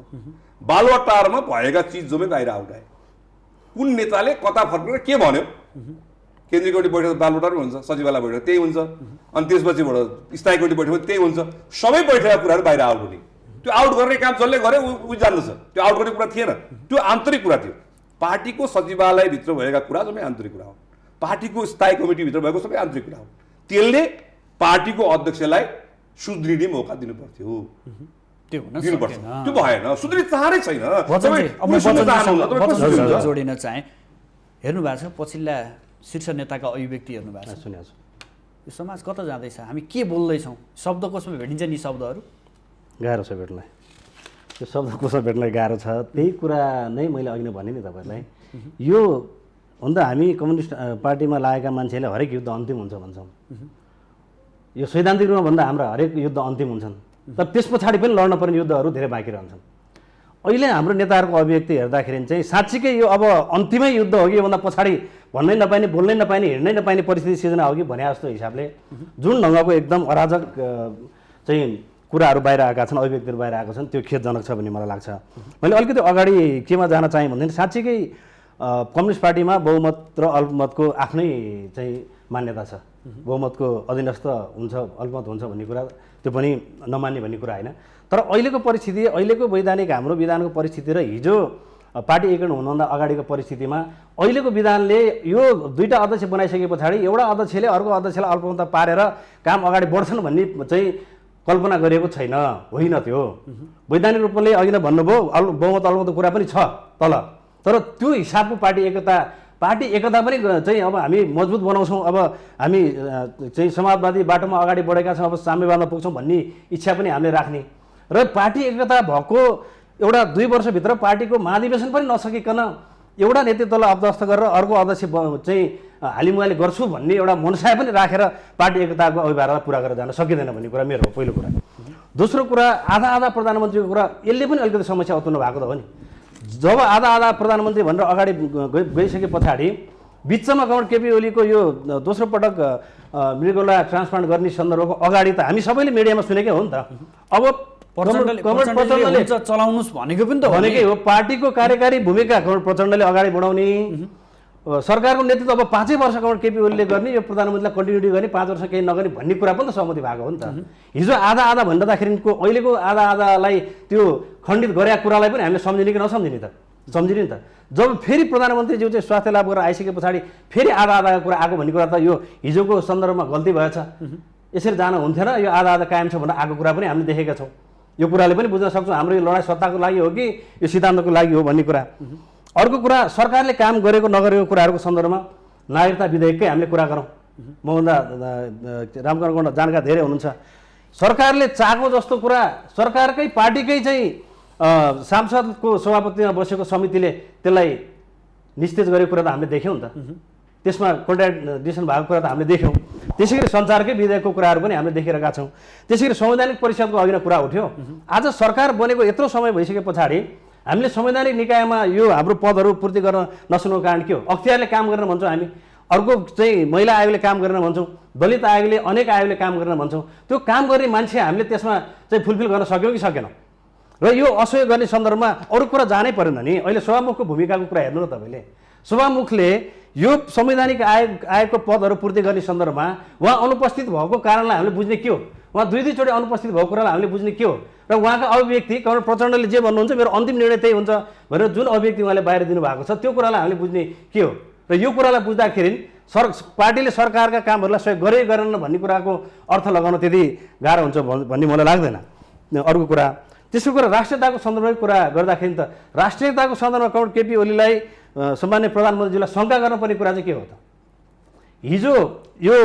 बालुवाटारमा भएका चिज जम्मै बाहिर आउँदा कुन नेताले कता फर्केर के भन्यो, केन्द्रीय कमिटी बैठक बालुवाटारमै हुन्छ, सचिवालय बैठक त्यही हुन्छ, अनि त्यसपछिबाट स्थायी कमिटी बैठक त्यही हुन्छ, सबै बैठकका कुराहरू बाहिर आउट हुने। त्यो आउट गर्ने काम जसले गरे ऊ जान्दछ, त्यो आउट गर्ने कुरा थिएन, त्यो आन्तरिक कुरा थियो। पार्टीको सचिवालयभित्र भएका कुरा जम्मै आन्तरिक कुरा हो, पार्टीको स्थायी कमिटीभित्र भएको सबै आन्तरिक कुरा हो। त्यसले पार्टीको अध्यक्षलाई सुध्रिने मौका दिनु पर्थ्यो, त्यो हुन दिनुपर्छ। सकेन। त्यो भएन, सुध्रिने चाहनै छैन। जोडिन चाहे हेर्नु भएको छ पछिल्ला शीर्ष नेताका अभिव्यक्ति हेर्नु भएको छ, सुनेको छु। यो समाज कता जाँदैछ, हामी के बोल्दैछौँ, शब्दकोशमा भेटिन्छ नि शब्दहरू गाह्रो छ भेट्नलाई, त्यो शब्दकोशमा भेट्नलाई गाह्रो छ। त्यही कुरा नै मैले अघि नै भने नि तपाईँलाई, यो हुन त हामी कम्युनिस्ट पार्टीमा लागेका मान्छेले हरेक युद्ध अन्तिम हुन्छ भन्छौँ, यो सैद्धान्तिक रूपमा भन्दा हाम्रा हरेक युद्ध अन्तिम हुन्छन्, तर त्यस पछाडि पनि लड्न पर्ने युद्धहरू धेरै बाँकी रहन्छन्। अहिले हाम्रो नेताहरूको अभिव्यक्ति हेर्दाखेरि चाहिँ साँच्चीकै यो अब अन्तिमै युद्ध हो कि योभन्दा पछाडि भन्नै नपाइने, बोल्नै नपाइने, हिँड्नै नपाइने परिस्थिति सिर्जना हो कि भने जस्तो हिसाबले जुन ढङ्गको एकदम अराजक चाहिँ कुराहरू बाहिर आएका छन्, अभिव्यक्तिहरू बाहिर आएका छन्, त्यो खेदजनक छ भन्ने मलाई लाग्छ। मैले अलिकति अगाडि केमा जान चाहेँ भन्दाखेरि साँच्चीकै कम्युनिस्ट पार्टीमा बहुमत र अल्पमतको आफ्नै चाहिँ मान्यता छ, बहुमतको अधीनस्थ हुन्छ, अल्पमत हुन्छ भन्ने कुरा त्यो पनि नमान्ने भन्ने कुरा होइन। तर अहिलेको परिस्थिति, अहिलेको वैधानिक हाम्रो विधानको परिस्थिति र हिजो पार्टी एकीकरण हुनुभन्दा अगाडिको परिस्थितिमा अहिलेको विधानले यो दुईवटा अध्यक्ष बनाइसके पछाडि एउटा अध्यक्षले अर्को अध्यक्षलाई अल्पमतमा पारेर काम अगाडि बढ्छन् भन्ने चाहिँ कल्पना गरिएको छैन, होइन। त्यो वैधानिक रूपले अघि नै भन्नुभयो बहुमत अल्पमतको कुरा पनि छ तल, तर त्यो हिसाबको पार्टी एकता पनि चाहिँ अब हामी मजबुत बनाउँछौँ, अब हामी चाहिँ समाजवादी बाटोमा अगाडि बढेका छौँ, अब साम्यवादमा पुग्छौँ भन्ने इच्छा पनि हामीले राख्ने र पार्टी एकता भएको एउटा 2 वर्षभित्र पार्टीको महाधिवेशन पनि नसकिकन एउटा नेतृत्वलाई अध्यस्त गरेर अर्को अध्यक्ष चाहिँ हालिमुहाली गर्छु भन्ने एउटा मनसाय पनि राखेर पार्टी एकताको अभिभावकलाई पुरा गरेर जान सकिँदैन भन्ने कुरा मेरो हो पहिलो कुरा। दोस्रो कुरा आधा प्रधानमन्त्रीको कुरा, यसले पनि अलिकति समस्या उत्पन्न भएको त हो नि। जब आधा प्रधानमन्त्री भनेर अगाडि गइसके पछाडि बिचमा गवर्नर केपी ओलीको यो दोस्रो पटक मृगौला ट्रान्सप्लान्ट गर्ने सन्दर्भको अगाडि त हामी सबैले मिडियामा सुनेकै हो नि त। अब प्रचण्डले चलाउनुस् भनेको पनि त भनेकै हो, पार्टीको कार्यकारी भूमिका कमल प्रचण्डले अगाडि बढाउने, सरकारको नेतृत्व अब 5 वर्ष कमल केपी ओलीले गर्ने, यो प्रधानमन्त्रीलाई कन्टिन्युटी गर्ने, 5 वर्ष केही नगर्ने भन्ने कुरा पनि त सहमति भएको हो नि त। हिजो आधा भन्दाखेरिको अहिलेको आधालाई त्यो खण्डित गरेका कुरालाई पनि हामीले सम्झिने कि नसम्झिने त, सम्झिने नि त। जब फेरि प्रधानमन्त्रीज्यू चाहिँ स्वास्थ्य लाभ गरेर आइसके पछाडि फेरि आधा कुरा आएको भन्ने कुरा त यो हिजोको सन्दर्भमा गल्ती भएछ, यसरी जान हुन्थेन, यो आधा कायम छ भनेर आएको कुरा पनि हामीले देखेका छौँ। यो कुराले पनि बुझ्न सक्छौँ हाम्रो यो लडाइँ सत्ताको लागि हो कि यो सिद्धान्तको लागि हो भन्ने कुरा। अर्को कुरा, सरकारले काम गरेको नगरेको कुराहरूको सन्दर्भमा नागरिकता विधेयककै हामीले कुरा गरौँ। मभन्दा रामकरण जानकार धेरै हुनुहुन्छ। सरकारले चाहेको जस्तो कुरा सरकारकै पार्टीकै चाहिँ सांसदको सभापतिमा बसेको समितिले त्यसलाई निस्तेज गरेको कुरा त हामीले देख्यौँ नि त, त्यसमा कन्ट्राडिक्सन भएको कुरा त हामीले देख्यौँ। त्यसै गरी सञ्चारकै विधेयकको कुराहरू पनि हामीले देखिरहेका छौँ। त्यसै गरी संवैधानिक परिषदको अघि नै कुरा उठ्यो। आज सरकार बनेको यत्रो समय भइसके पछाडि हामीले संवैधानिक निकायमा यो हाम्रो पदहरू पूर्ति गर्न नसक्नुको कारण के हो? अख्तियारले काम गर्न भन्छौँ हामी, अर्को चाहिँ महिला आयोगले काम गर्न भन्छौँ, दलित आयोगले, अनेक आयोगले काम गर्न भन्छौँ। त्यो काम गर्ने मान्छे हामीले त्यसमा चाहिँ फुलफिल गर्न सक्यौँ कि सकेनौँ? र यो असहयोग गर्ने सन्दर्भमा अरू कुरा जानै परेन नि। अहिले सभामुखको भूमिकाको कुरा हेर्नु न तपाईँले, सभामुखले यो संवैधानिक आयोगको पदहरू पूर्ति गर्ने सन्दर्भमा उहाँ अनुपस्थित भएको कारणलाई हामीले बुझ्ने के हो? उहाँ 2-2 चोटि अनुपस्थित भएको कुरालाई हामीले बुझ्ने के हो? र उहाँका अभिव्यक्ति कमल प्रचण्डले जे भन्नुहुन्छ मेरो अन्तिम निर्णय त्यही हुन्छ भनेर जुन अभिव्यक्ति उहाँले बाहिर दिनुभएको छ त्यो कुरालाई हामीले बुझ्ने के हो? र यो कुरालाई बुझ्दाखेरि पार्टीले सरकारका कामहरूलाई सहयोग गरे गरेन भन्ने कुराको अर्थ लगाउन त्यति गाह्रो हुन्छ भन्ने मलाई लाग्दैन। अर्को कुरा, तेस्रो कुरा, राष्ट्रियताको सन्दर्भमा कुरा गर्दाखेरि त राष्ट्रियताको सन्दर्भमा कमल केपी ओलीलाई सम्मान्य प्रधानमन्त्रीजीलाई शङ्का गर्नुपर्ने कुरा चाहिँ के हो त? हिजो यो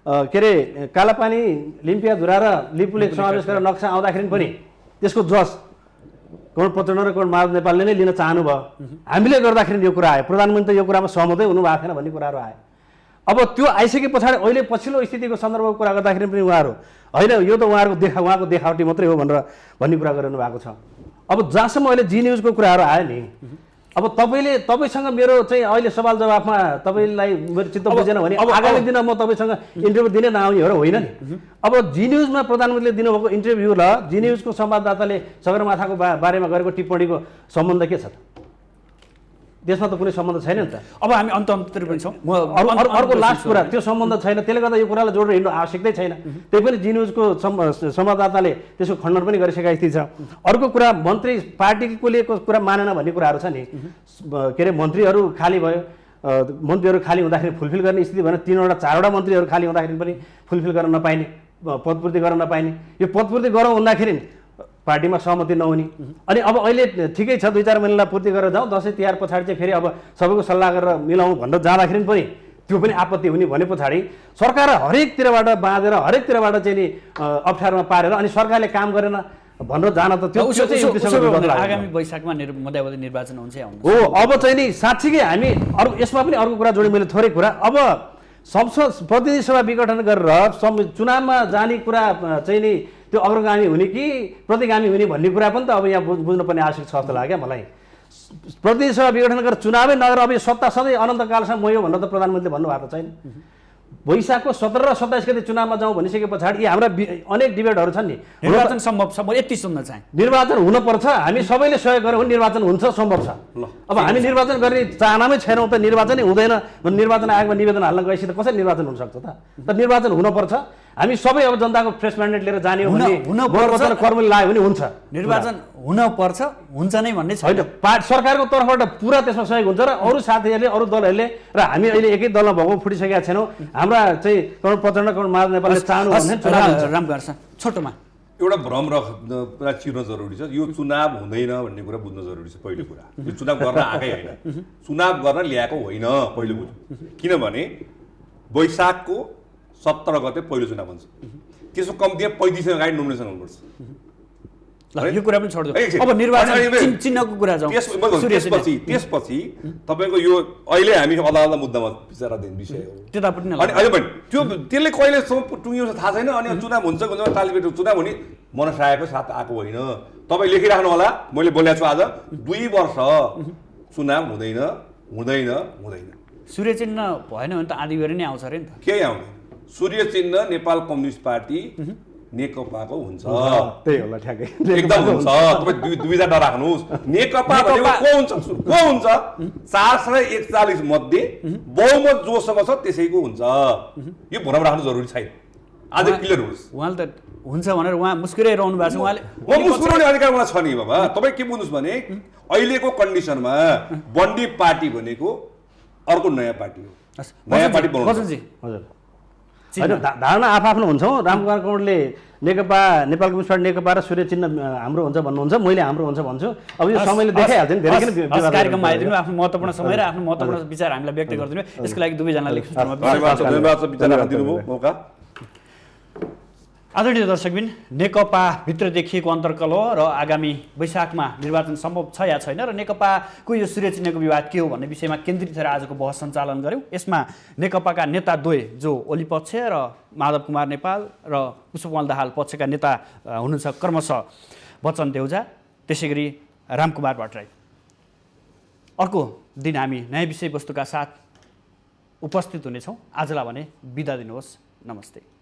के अरे कालापानी, लिम्पियाधुरा र लिपुलेक समावेश गरेर नक्सा आउँदाखेरि पनि त्यसको जस कमल प्रचण्ड र कमल माधव नेपालले नै लिन चाहनुभयो। हामीले गर्दाखेरि यो कुरा आयो, प्रधानमन्त्री यो कुरामा सहमतै हुनुभएको थिएन भन्ने कुराहरू आयो। अब त्यो आइसके पछाडि अहिले पछिल्लो स्थितिको सन्दर्भको कुरा गर्दाखेरि पनि उहाँहरू होइन यो त उहाँको देखावटी मात्रै हो भनेर भन्ने कुरा गरिरहनु भएको छ। अब जहाँसम्म अहिले जी न्युजको कुराहरू आयो नि, अब तपाईँसँग मेरो चाहिँ अहिले सवाल जवाफमा तपाईँलाई मेरो चित्त बुझेन भने आगामी दिनमा म तपाईँसँग इन्टरभ्यू दिनै नआउने हो र होइन नि। अब जी न्युजमा प्रधानमन्त्रीले दिनुभएको इन्टरभ्यू र जी न्युजको संवाददाताले सगरमाथाको बारेमा गरेको टिप्पणीको सम्बन्ध के छ त? त्यसमा त कुनै सम्बन्ध छैन नि त। अब हामी अन्ततिर पनि छौँ। अर्को लास्ट कुरा, त्यो सम्बन्ध छैन, त्यसले गर्दा यो कुरालाई जोडेर हिँड्नु आवश्यकतै छैन। त्यही पनि जी न्युजको संवाददाताले त्यसको खण्डन पनि गरिसकेका स्थिति छ। अर्को कुरा, मन्त्री पार्टीकोले कुरा मानेन भन्ने कुराहरू छ नि, के अरे मन्त्रीहरू खाली भयो, मन्त्रीहरू खाली हुँदाखेरि फुलफिल गर्ने स्थिति भएन, 3वटा 4वटा मन्त्रीहरू खाली हुँदाखेरि पनि फुलफिल गर्न नपाइने, पदपूर्ति गर्न नपाइने, यो पदपूर्ति गरौँ भन्दाखेरि पार्टीमा सहमति नहुने। अनि अब अहिले ठिकै छ 2-4 महिनालाई पूर्ति गरेर जाउँ, दसैँ तिहार पछाडि चाहिँ फेरि अब सबैको सल्लाह गरेर मिलाउँ भनेर जाँदाखेरि पनि त्यो पनि आपत्ति हुने भने पछाडि सरकार हरेकतिरबाट बाँधेर हरेकतिरबाट चाहिँ नि अप्ठ्यारोमा पारेर अनि सरकारले काम गरेन भनेर जान त त्यो चाहिँ आगामी वैशाखमा मध्यावधि निर्वाचन हुन्छ हो। अब चाहिँ नि साँच्चीकै हामी यसमा पनि अर्को कुरा जोडेँ मैले, थोरै कुरा। अब संसद प्रतिनिधि सभा विघटन गरेर चुनावमा जाने कुरा चाहिँ नि त्यो अग्रगामी हुने कि प्रतिगामी हुने भन्ने कुरा पनि त अब यहाँ बुझ्नुपर्ने आवश्यक छ जस्तो लाग्यो मलाई। प्रतिनिधि सभा विघटन गरेर चुनावै नगरेर अब यो सत्ता सधैँ अनन्तकालसम्म मोयो भनेर त प्रधानमन्त्रीले भन्नुभएको छैन। वैशाखको 17 र 27 गते चुनावमा जाउँ भनिसके पछाडि यी हाम्रा अनेक डिबेटहरू छन् नि। निर्वाचन सम्भव छ, म यति सुन्न चाहे। निर्वाचन हुनुपर्छ, हामी सबैले सहयोग गऱ्यौँ भने निर्वाचन हुन्छ, सम्भव छ। अब हामी निर्वाचन गर्ने चाहनामै छैनौँ त निर्वाचनै हुँदैन भने निर्वाचन आयोगमा निवेदन हाल्न गएपछि त कसरी निर्वाचन हुनसक्छ त? निर्वाचन हुनुपर्छ। हामी सबै अब जनताको फ्रेस म्यान्डेट लिएर जाने हो भने कर्मले लाग्यो भने हुन्छ। निर्वाचन हुनपर्छ, हुन्छ नै भन्ने छैन। सरकारको तर्फबाट पुरा त्यसमा सहयोग हुन्छ र अरू साथीहरूले अरू दलहरूले र हामी अहिले एकै दलमा भएको फुटिसकेका छैनौँ। हाम्रा चाहिँ करोड प्रचण्ड करोड माधव नेपालले चाहनु भने रामकुमार छोटोमा एउटा भ्रम पुरा चिर्न जरुरी छ। यो चुनाव हुँदैन भन्ने कुरा बुझ्न जरुरी छ। पहिलो कुरा, यो चुनाव गर्न आएकै होइन, चुनाव गर्न ल्याएको होइन, पहिलो बुझ्नु। किनभने वैशाखको 17 गते पहिलो चुनाव हुन्छ, त्यसको कम्तीमा 35 दिन अगाडि नोमिनेसन हुनुपर्छ। यो कुरा पनि छोड्दिउँ। अब निर्वाचन चिन्हको कुरा जाउँ। त्यसपछि तपाईँको यो अहिले हामी अदालतमा मुद्दामा विचाराधीन विषय हो, त्यतापट्टि अनि अहिले पनि त्यसले कहिलेसम्म टुङ्गिन्छ थाहा छैन। अनि चुनाव हुन्छ तालिपेट चुनाव हुने मनसायको साथ आएको होइन। तपाईँ लेखिराख्नु होला, मैले बोलेको छु आज 2 वर्ष चुनाव हुँदैन हुँदैन हुँदैन। सूर्य चिन्ह भएन भने त आँधीबेहरी नै आउँछ अरे नि त। केही आउँदैन। सूर्य चिन्ह नेपाल कम्युनिस्ट पार्टी नेकपाको हुन्छ, त्यही होला ठ्याक्कै एकदम हुन्छ। तपाईँ दुईजना नराख्नुहोस्। नेकपा भनेको को हुन्छ? 441 मध्ये बहुमत जोसँग छ त्यसैको हुन्छ। यो भ्रम राख्नु जरुरी छैन। आज क्लियर होस्। उहाँले त हुन्छ भनेर उहाँ मुस्कुराइरहनु भएको छ। उहाँले मुस्कुराउने अधिकार मलाई छ नि बाबा। तपाईँ के बुझ्नुहोस् भने अहिलेको कन्डिसनमा बन्डी पार्टी भनेको अर्को नयाँ पार्टी हो। नयाँ पार्टी बनाउनु। हजुर होइन, धारणा आफ्नो हुन्छ। रामकुमार कौडले नेकपा नेपाल कम्युनिस्ट पार्टी नेकपा र सूर्य चिन्ह हाम्रो हुन्छ भन्नुहुन्छ, मैले हाम्रो हुन्छ भन्छु। अब यो समयले देखाइहाल्छ नि। धेरै किन कार्यक्रममा आइदिनु, आफ्नो महत्त्वपूर्ण समय र आफ्नो महत्त्वपूर्ण विचार हामीलाई व्यक्त गरिदिनु। यसको लागि दुवैजनाले आदरणीय दर्शकबिन, नेकपा भित्र देखिएको अन्तर्कलह र आगामी वैशाखमा निर्वाचन सम्भव छ या छैन र नेकपाको यो सूर्य चिन्हको विवाद के हो भन्ने विषयमा केन्द्रित रहेर आजको बहस सञ्चालन गऱ्यौँ। यसमा नेकपाका नेता द्वय जो ओली पक्ष र माधव कुमार नेपाल र पुष्पकमल दाहाल पक्षका नेता हुनुहुन्छ क्रमशः बच्चन देउजा, त्यसै गरी रामकुमार भट्टराई। अर्को दिन हामी नयाँ विषयवस्तुका साथ उपस्थित हुनेछौँ। आजलाई भने बिदा दिनुहोस्। नमस्ते।